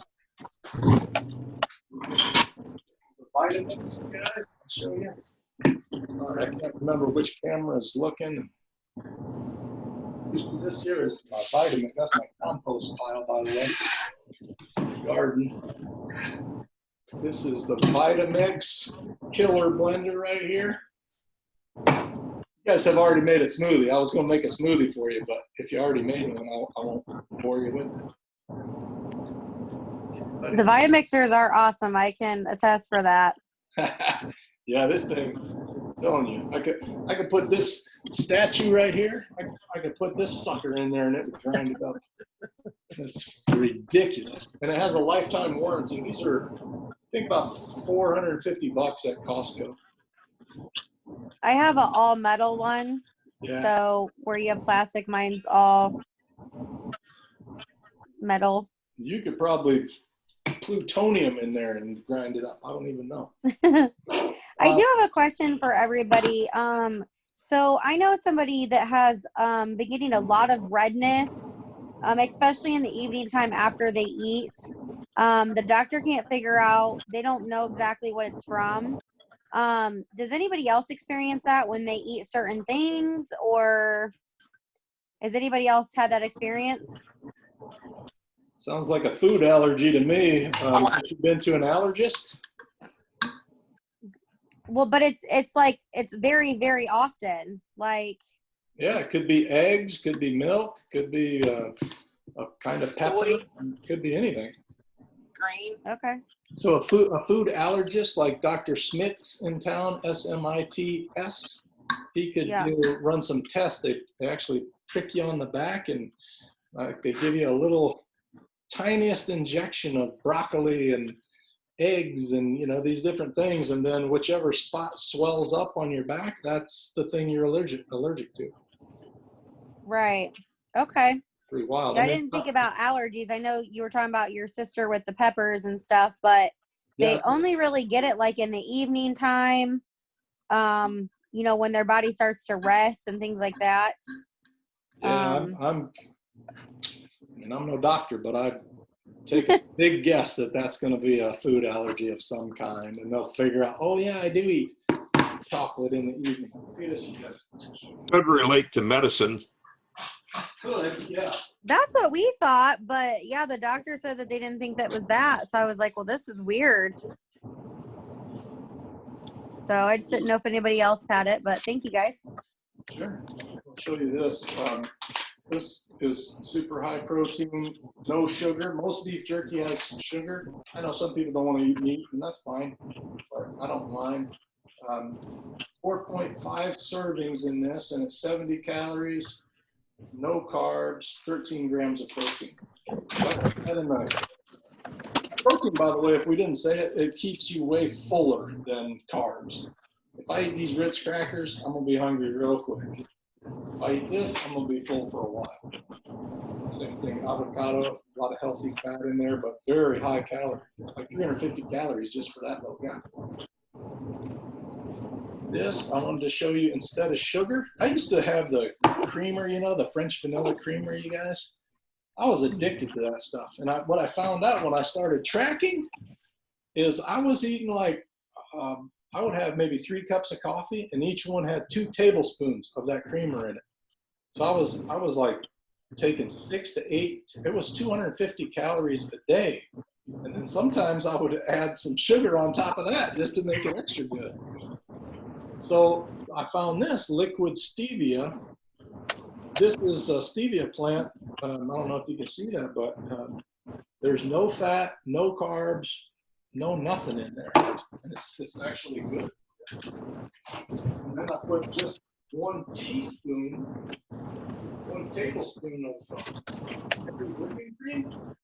vitamins, guys. I'll show you. All right, I can't remember which camera is looking. This here is my vitamin. That's my compost pile, by the way. Garden. This is the Vitamix Killer Blender right here. You guys have already made a smoothie. I was going to make a smoothie for you, but if you already made one, I won't bore you with it. The Vitamixers are awesome. I can attest for that. Yeah, this thing, I'm telling you, I could put this statue right here. I could put this sucker in there and it would grind it up. That's ridiculous. And it has a lifetime warranty. These are, I think, about $450 at Costco. I have an all metal one. Yeah. So where you have plastic, mine's all metal. You could probably plutonium in there and grind it up. I don't even know. I do have a question for everybody. So I know somebody that has been getting a lot of redness, especially in the evening time after they eat. The doctor can't figure out, they don't know exactly what it's from. Does anybody else experience that when they eat certain things, or has anybody else had that experience? Sounds like a food allergy to me. Have you been to an allergist? Well, but it's like, it's very, very often. Like, Yeah, it could be eggs, could be milk, could be a kind of pepper, could be anything. grain. Okay. So a food allergist like Dr. Smith's in town, S-M-I-T-S, he could run some tests. They actually prick you on the back and they give you a little tiniest injection of broccoli and eggs and, you know, these different things. And then whichever spot swells up on your back, that's the thing you're allergic to. Right. Okay. Pretty wild. Yeah, I didn't think about allergies. I know you were talking about your sister with the peppers and stuff, but they only really get it like in the evening time, you know, when their body starts to rest and things like that. Yeah, I'm no doctor, but I take a big guess that that's going to be a food allergy of some kind, and they'll figure out, oh yeah, I do eat chocolate in the evening. Could relate to medicine. Could, yeah. That's what we thought, but yeah, the doctor said that they didn't think that was that. So I was like, well, this is weird. So I just didn't know if anybody else had it, but thank you guys. Sure. I'll show you this. This is super high protein, no sugar. Most beef jerky has sugar. I know some people don't want to eat meat, and that's fine, but I don't mind. 4.5 servings in this, and it's 70 calories, no carbs, 13 grams of protein. Protein, by the way, if we didn't say it, it keeps you way fuller than carbs. If I eat these Ritz crackers, I'm going to be hungry real quick. If I eat this, I'm going to be full for a while. Same thing, avocado, a lot of healthy fat in there, but very high calorie, like 350 calories just for that little guy. This, I wanted to show you, instead of sugar, I used to have the creamer, you know, the French vanilla creamer, you guys. I was addicted to that stuff. And what I found out when I started tracking is I was eating like, I would have maybe 3 cups of coffee, and each one had 2 tablespoons of that creamer in it. So I was like taking 6 to 8, it was 250 calories a day. And then sometimes I would add some sugar on top of that just to make it extra good. So I found this liquid stevia. This is a stevia plant. I don't know if you can see that, but there's no fat, no carbs, no nothing in there. And it's actually good. And then I put just 1 tablespoon of every whipping cream.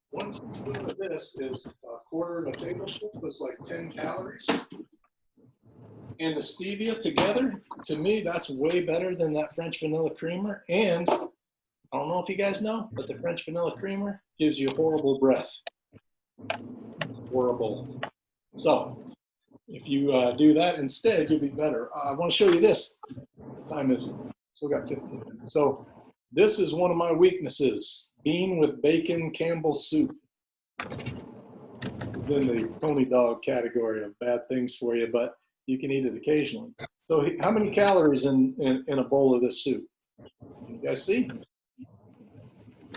1 teaspoon of this is 1/4 of a tablespoon. That's like 10 calories. And the stevia together, to me, that's way better than that French vanilla creamer. And I don't know if you guys know, but the French vanilla creamer gives you horrible breath. Horrible. So if you do that instead, you'll be better. I want to show you this. What time is it? Still got 15 minutes. So this is one of my weaknesses. Bean with bacon Campbell's soup. This is in the Tony Dog category of bad things for you, but you can eat it occasionally. So how many calories in a bowl of this soup? Can you guys see?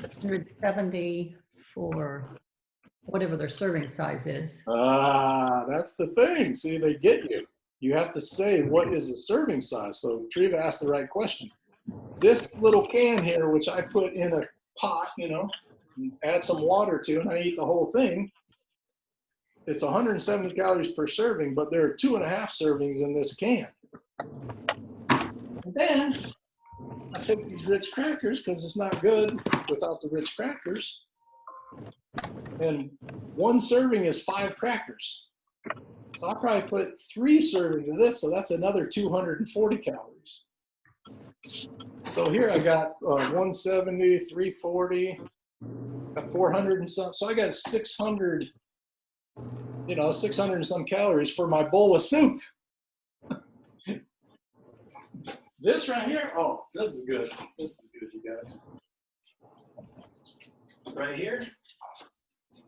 170 for whatever their serving size is. That's the thing. See, they get you. You have to say what is the serving size. So Treva asked the right question. This little can here, which I put in a pot, you know, add some water to, and I eat the whole thing. It's 170 calories per serving, but there are 2.5 servings in this can. And then I take these Ritz crackers, because it's not good without the Ritz crackers. And one serving is 5 crackers. So I'll probably put 3 servings of this, so that's another 240 calories. So here I got 170, 340, got 400 and some. So I got 600, 600 and some calories for my bowl of soup. This right here, oh, this is good. This is good, you guys. Right here,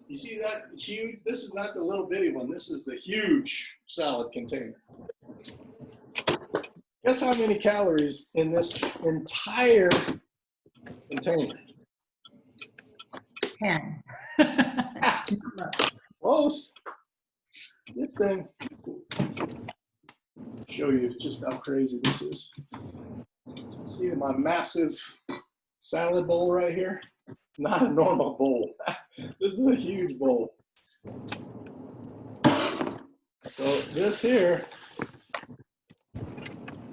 you see that huge? This is not the little bitty one. This is the huge salad container. Guess how many calories in this entire container? 10. Close. This thing, show you just how crazy this is. See my massive salad bowl right here? It's not a normal bowl. This is a huge bowl. So this here,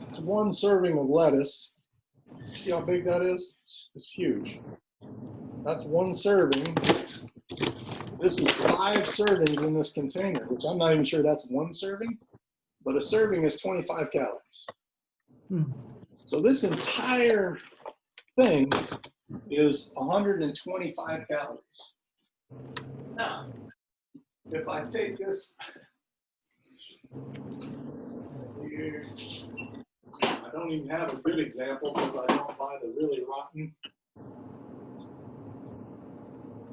it's 1 serving of lettuce. See how big that is? It's huge. That's 1 serving. This is 5 servings in this container, which I'm not even sure that's 1 serving, but a serving is 25 calories. So this entire thing is 125 calories. Now, if I take this here, I don't even have a good example because I don't buy the really rotten.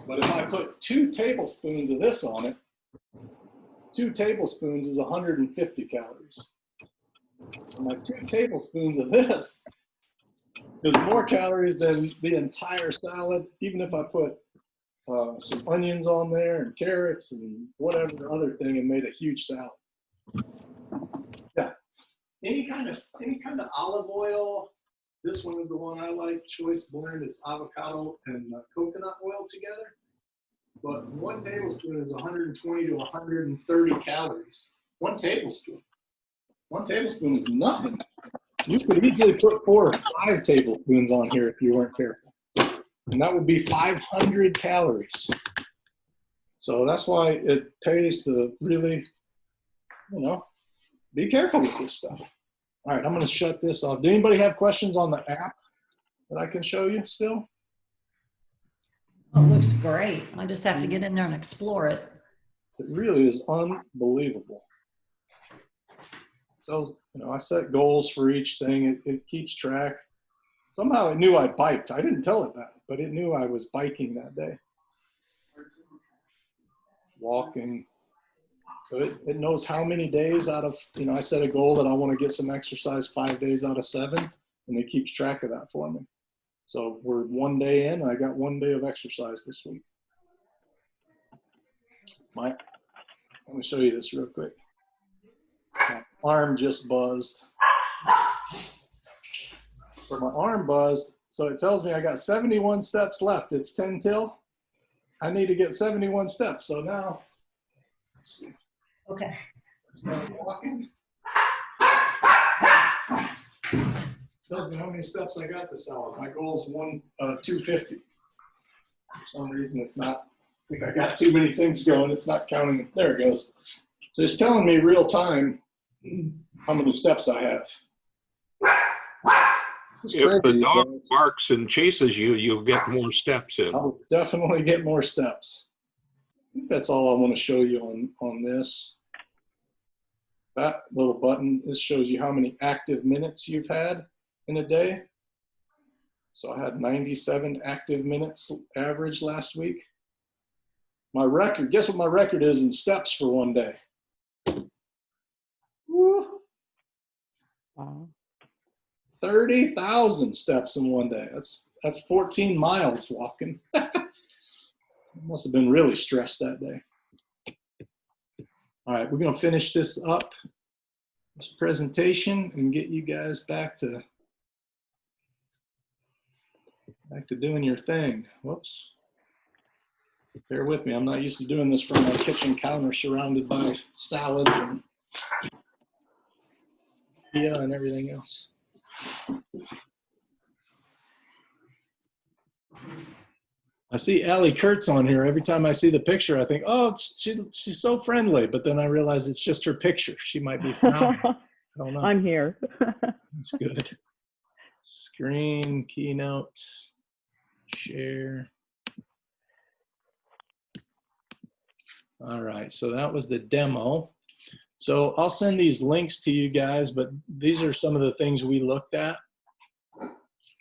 But if I put 2 tablespoons of this on it, 2 tablespoons is 150 calories. And like 2 tablespoons of this is more calories than the entire salad, even if I put some onions on there and carrots and whatever other thing and made a huge salad. Yeah, any kind of olive oil. This one is the one I like, Choice Blend. It's avocado and coconut oil together. But 1 tablespoon is 120 to 130 calories. 1 tablespoon. 1 tablespoon is nothing. You could easily put 4 or 5 tablespoons on here if you weren't careful. And that would be 500 calories. So that's why it pays to really, be careful with this stuff. All right, I'm going to shut this off. Do anybody have questions on the app that I can show you still? Oh, it looks great. I just have to get in there and explore it. It really is unbelievable. So, I set goals for each thing. It keeps track. Somehow it knew I biked. I didn't tell it that, but it knew I was biking that day. Walking. So it knows how many days out of, I set a goal that I want to get some exercise 5 days out of 7, and it keeps track of that for me. So we're 1 day in, and I got 1 day of exercise this week. Let me show you this real quick. My arm just buzzed. So my arm buzzed, so it tells me I got 71 steps left. It's 10 till. I need to get 71 steps. So now, let's see. Okay. Start walking. Tells me how many steps I got this hour. My goal is 250. For some reason, it's not. I think I got too many things going. It's not counting. There it goes. So it's telling me real time how many steps I have. If the dog barks and chases you, you'll get more steps in. I'll definitely get more steps. I think that's all I want to show you on this. That little button, this shows you how many active minutes you've had in a day. So I had 97 active minutes average last week. My record, guess what my record is in steps for 1 day? Woo. 30,000 steps in 1 day. That's 14 miles walking. Must have been really stressed that day. All right, we're gonna finish this up, this presentation, and get you guys back to doing your thing. Whoops. Bear with me, I'm not used to doing this from my kitchen counter surrounded by salad and and everything else. I see Allie Kurtz on here. Every time I see the picture, I think, oh, she's so friendly. But then I realize it's just her picture. She might be phenomenal. I don't know. I'm here. That's good. Screen, keynote, share. All right, so that was the demo. So I'll send these links to you guys, but these are some of the things we looked at in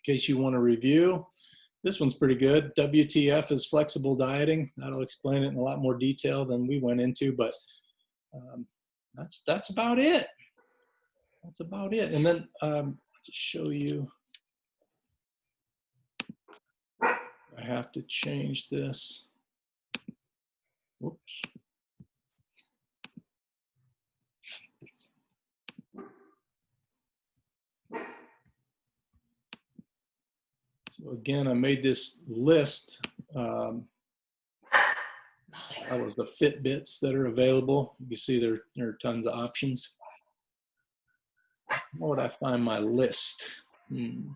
case you want to review. This one's pretty good. WTF is flexible dieting. That'll explain it in a lot more detail than we went into, but that's about it. That's about it. And then just show you. I have to change this. Whoops. So again, I made this list. That was the Fitbits that are available. You see there are tons of options. Where would I find my list? You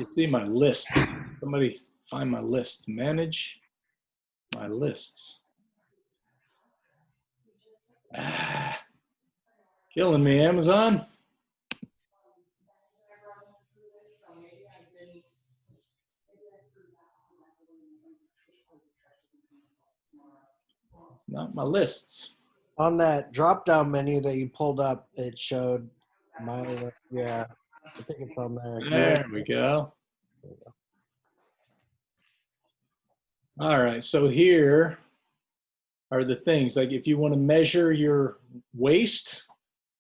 see my list. Somebody find my list. Manage my lists. Killing me, Amazon. It's not my lists. On that drop-down menu that you pulled up, it showed my, yeah, I think it's on there. There we go. All right, so here are the things. Like if you want to measure your waist,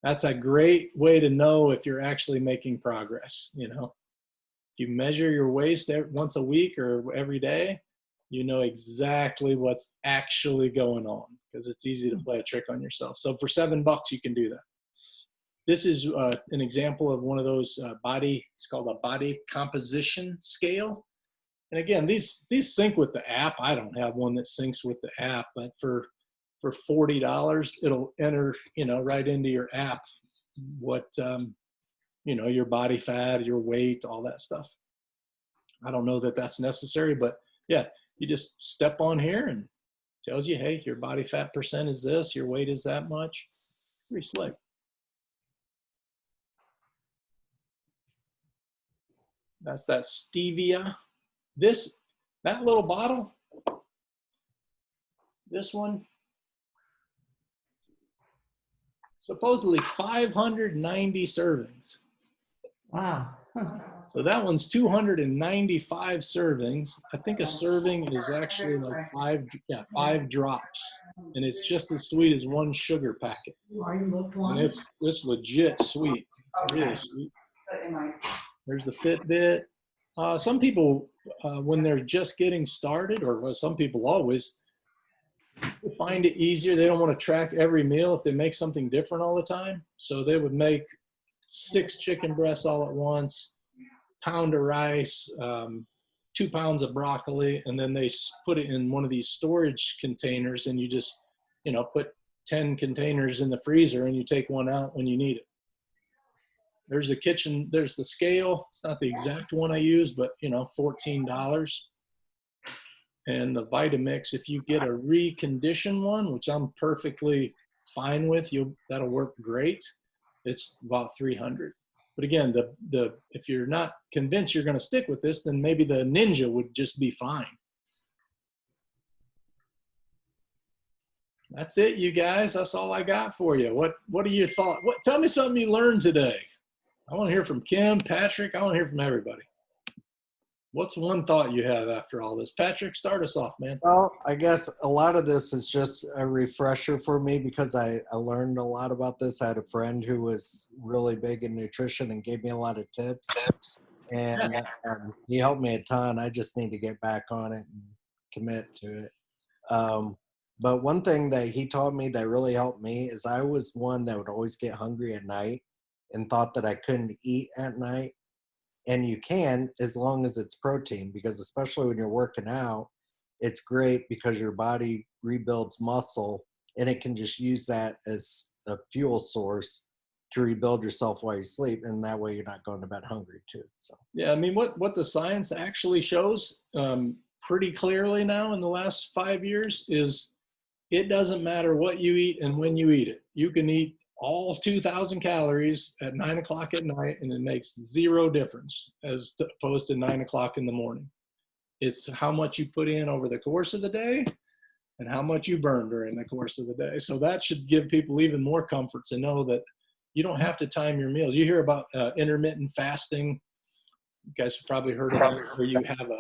that's a great way to know if you're actually making progress. You know, if you measure your waist once a week or every day, you know exactly what's actually going on, because it's easy to play a trick on yourself. So for $7, you can do that. This is an example of one of those it's called a body composition scale. And again, these sync with the app. I don't have one that syncs with the app, but for $40, it'll enter, right into your app what, your body fat, your weight, all that stuff. I don't know that that's necessary, but yeah, you just step on here and it tells you, hey, your body fat percent is this, your weight is that much. Pretty slick. That's that Stevia. That little bottle, this one, supposedly 590 servings. Wow. So that one's 295 servings. I think a serving is actually like 5 drops. And it's just as sweet as one sugar packet. And it's legit sweet, really sweet. There's the Fitbit. Some people, when they're just getting started, or some people always, find it easier. They don't want to track every meal if they make something different all the time. So they would make 6 chicken breasts all at once, pound of rice, 2 pounds of broccoli, and then they put it in one of these storage containers, and you just, put 10 containers in the freezer, and you take one out when you need it. There's the kitchen, there's the scale. It's not the exact one I use, but $14. And the Vitamix, if you get a reconditioned one, which I'm perfectly fine with, that'll work great. It's about $300. But again, if you're not convinced you're going to stick with this, then maybe the Ninja would just be fine. That's it, you guys. That's all I got for you. What are your thoughts? Tell me something you learned today. I want to hear from Kim, Patrick. I want to hear from everybody. What's one thought you have after all this? Patrick, start us off, man. Well, I guess a lot of this is just a refresher for me because I learned a lot about this. I had a friend who was really big in nutrition and gave me a lot of tips. And he helped me a ton. I just need to get back on it and commit to it. But one thing that he taught me that really helped me is I was one that would always get hungry at night and thought that I couldn't eat at night. And you can, as long as it's protein, because especially when you're working out, it's great because your body rebuilds muscle and it can just use that as a fuel source to rebuild yourself while you sleep, and that way you're not going to bed hungry too. So Yeah, I mean, what the science actually shows pretty clearly now in the last 5 years is it doesn't matter what you eat and when you eat it. You can eat all 2,000 calories at 9 o'clock at night, and it makes zero difference as opposed to 9 o'clock in the morning. It's how much you put in over the course of the day and how much you burn during the course of the day. So that should give people even more comfort to know that you don't have to time your meals. You hear about intermittent fasting. You guys have probably heard of it, where you have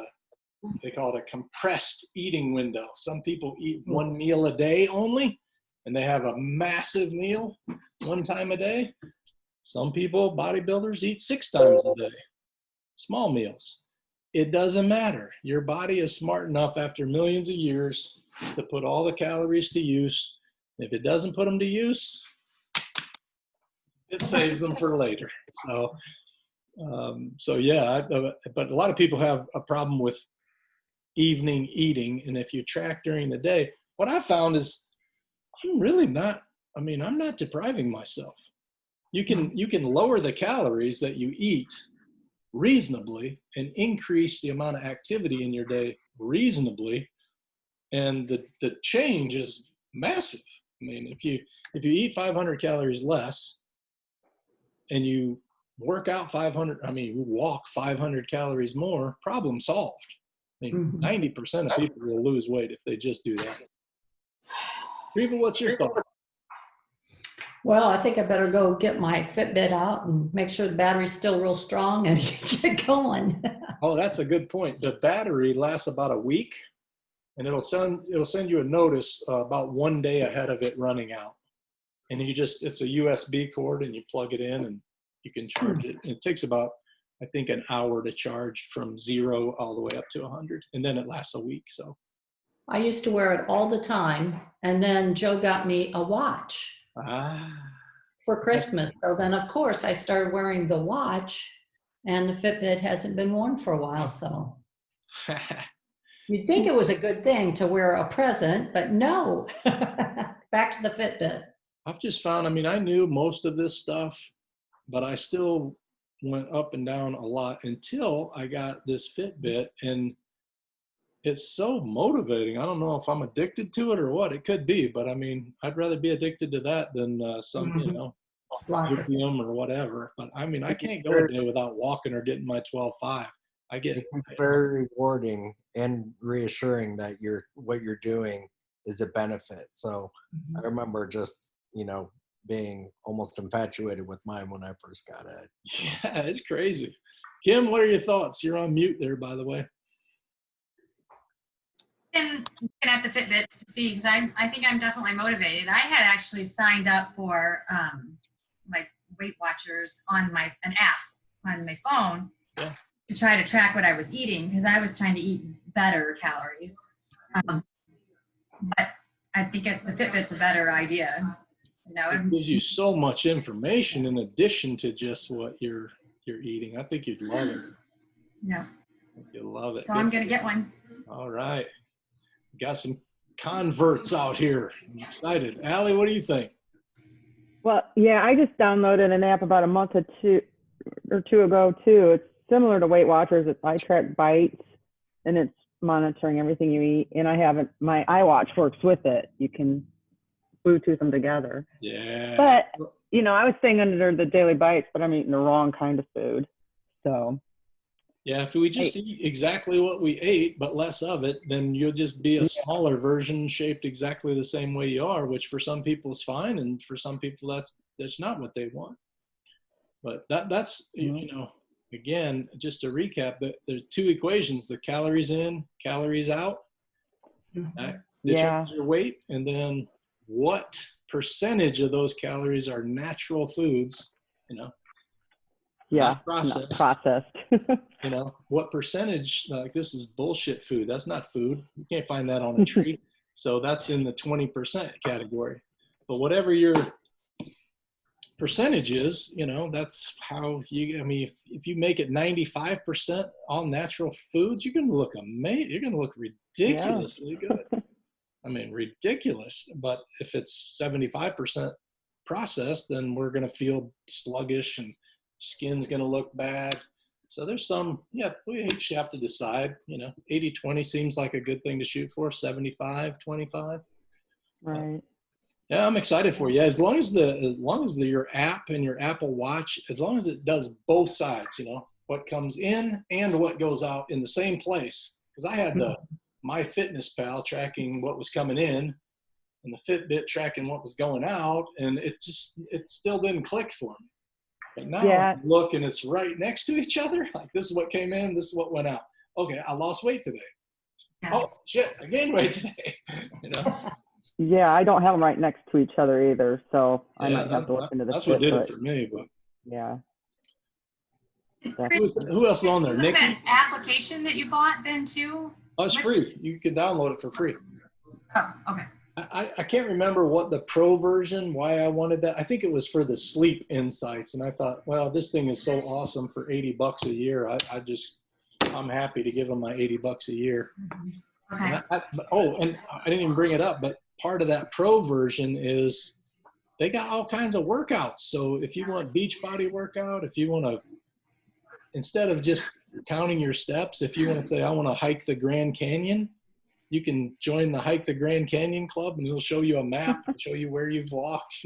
they call it a compressed eating window. Some people eat one meal a day only, and they have a massive meal one time a day. Some people, bodybuilders, eat 6 times a day, small meals. It doesn't matter. Your body is smart enough after millions of years to put all the calories to use. If it doesn't put them to use, it saves them for later. So yeah, but a lot of people have a problem with evening eating. And if you track during the day, what I found is I'm not depriving myself. You can lower the calories that you eat reasonably and increase the amount of activity in your day reasonably. And the change is massive. I mean, if you eat 500 calories less and you work out you walk 500 calories more, problem solved. I mean, 90% of people will lose weight if they just do that. Reva, what's your thought? Well, I think I better go get my Fitbit out and make sure the battery's still real strong and get going. Oh, that's a good point. The battery lasts about a week, and it'll send you a notice about 1 day ahead of it running out. And it's a USB cord, and you plug it in and you can charge it. It takes about, I think, an hour to charge from 0 all the way up to 100, and then it lasts a week. So I used to wear it all the time, and then Joe got me a watch for Christmas. So then, of course, I started wearing the watch, and the Fitbit hasn't been worn for a while. So you'd think it was a good thing to wear a present, but no. Back to the Fitbit. I've just found, I knew most of this stuff, but I still went up and down a lot until I got this Fitbit, and it's so motivating. I don't know if I'm addicted to it or what. It could be, but I'd rather be addicted to that than lithium or whatever. But I can't go a day without walking or getting my 12.5. It's very rewarding and reassuring that what you're doing is a benefit. So I remember just, being almost infatuated with mine when I first got it. Yeah, it's crazy. Kim, what are your thoughts? You're on mute there, by the way. Been looking at the Fitbits to see, because I think I'm definitely motivated. I had actually signed up for like Weight Watchers on an app on my phone to try to track what I was eating, because I was trying to eat better calories. But I think the Fitbit's a better idea. It gives you so much information in addition to just what you're eating. I think you'd love it. Yeah. You'll love it. So I'm gonna get one. All right. Got some converts out here. I'm excited. Allie, what do you think? Well, yeah, I just downloaded an app about a month or two ago too. It's similar to Weight Watchers. I track bites, and it's monitoring everything you eat. And my iWatch works with it. You can Bluetooth them together. Yeah. But I was staying under the daily bites, but I'm eating the wrong kind of food. So. Yeah, if we just eat exactly what we ate, but less of it, then you'll just be a smaller version shaped exactly the same way you are, which for some people is fine. And for some people, that's not what they want. But that's, again, just to recap, there's 2 equations, the calories in, calories out. That determines your weight. And then what percentage of those calories are natural foods, not processed. What percentage, like this is bullshit food. That's not food. You can't find that on a tree. So that's in the 20% category. But whatever your percentage is, that's how if you make it 95% all natural foods, you're going to look amazing. You're going to look ridiculously good. Ridiculous. But if it's 75% processed, then we're going to feel sluggish and skin's going to look bad. So there's some, we each have to decide, 80-20 seems like a good thing to shoot for, 75-25. Right. Yeah, I'm excited for you. As long as your app and your Apple Watch, as long as it does both sides, what comes in and what goes out in the same place. Because I had the MyFitnessPal tracking what was coming in and the Fitbit tracking what was going out, and it still didn't click for me. But now I look and it's right next to each other. Like, this is what came in, this is what went out. Okay, I lost weight today. Oh shit, I gained weight today. Yeah, I don't have them right next to each other either, so I might have to look into the That's what did it for me, but yeah. Who else is on there? Was Nikki? that application that you bought then too? Oh, it's free. You can download it for free. Oh, okay. I can't remember what the pro version, why I wanted that. I think it was for the sleep insights. And I thought, well, this thing is so awesome for $80 a year. I'm happy to give them my $80 a year. Okay. And I didn't even bring it up, but part of that pro version is they got all kinds of workouts. So if you want beach body workout, if you want to, instead of just counting your steps, if you want to say, I want to hike the Grand Canyon, you can join the Hike the Grand Canyon Club, and it'll show you a map and show you where you've walked.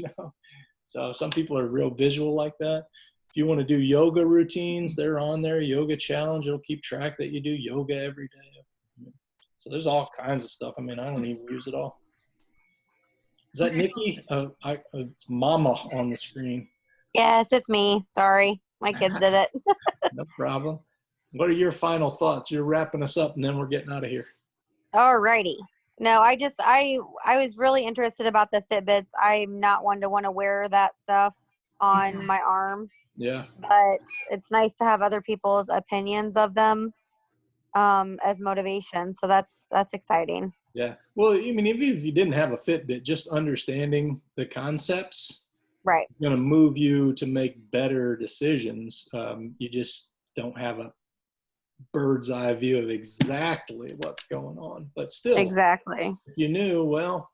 So some people are real visual like that. If you want to do yoga routines, they're on there. Yoga Challenge, it'll keep track that you do yoga every day. So there's all kinds of stuff. I mean, I don't even use it all. Is that Nikki? It's Mama on the screen. Yes, it's me. Sorry, my kids did it. No problem. What are your final thoughts? You're wrapping us up, and then we're getting out of here. Alrighty. No, I was really interested about the Fitbits. I'm not one to want to wear that stuff on my arm. Yeah. But it's nice to have other people's opinions of them as motivation. So that's exciting. Yeah. Well, I mean, even if you didn't have a Fitbit, just understanding the concepts, right, going to move you to make better decisions. You just don't have a bird's eye view of exactly what's going on, but still, exactly. If you knew, well,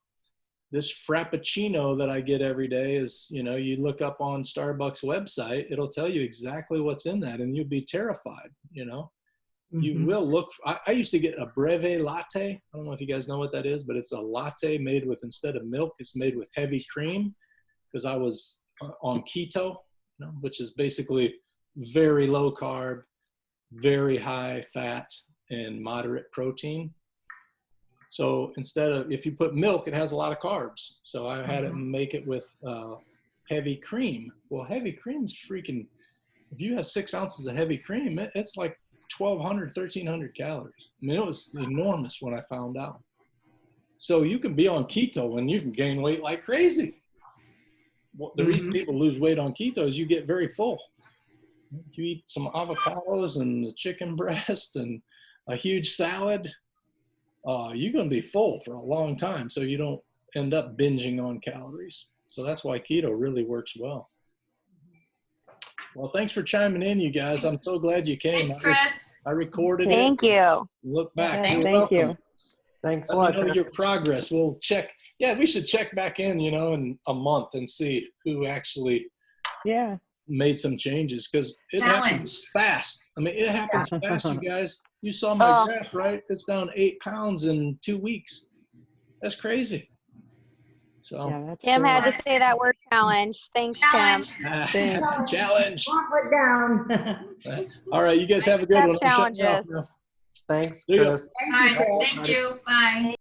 this Frappuccino that I get every day is, you look up on Starbucks website, it'll tell you exactly what's in that, and you'll be terrified. You will look. I used to get a Breve latte. I don't know if you guys know what that is, but it's a latte made with, instead of milk, it's made with heavy cream, because I was on keto, which is basically very low carb, very high fat, and moderate protein. So instead of, if you put milk, it has a lot of carbs. So I had it make it with heavy cream. Well, heavy cream's freaking, if you have 6 ounces of heavy cream, it's like 1,200, 1,300 calories. I mean, it was enormous when I found out. So you can be on keto and you can gain weight like crazy. Well, the reason people lose weight on keto is you get very full. You eat some avocados and the chicken breast and a huge salad, you're going to be full for a long time, so you don't end up binging on calories. So that's why keto really works well. Well, thanks for chiming in, you guys. I'm so glad you came. Thanks, Chris. I recorded it. Thank you. Look back. Thank you. Thanks a Let lot. me know your progress. We'll check. Yeah, we should check back in, in a month and see who actually made some changes, because it happens fast. I mean, it happens fast, you guys. You saw my graph, right? It's down 8 pounds in 2 weeks. That's crazy. So Kim had to say that word, challenge. Thanks, Kim. Challenge. Put down. All right, you guys have a good one. Challenges. Thanks, See ya. Chris. All right, thank you. Bye.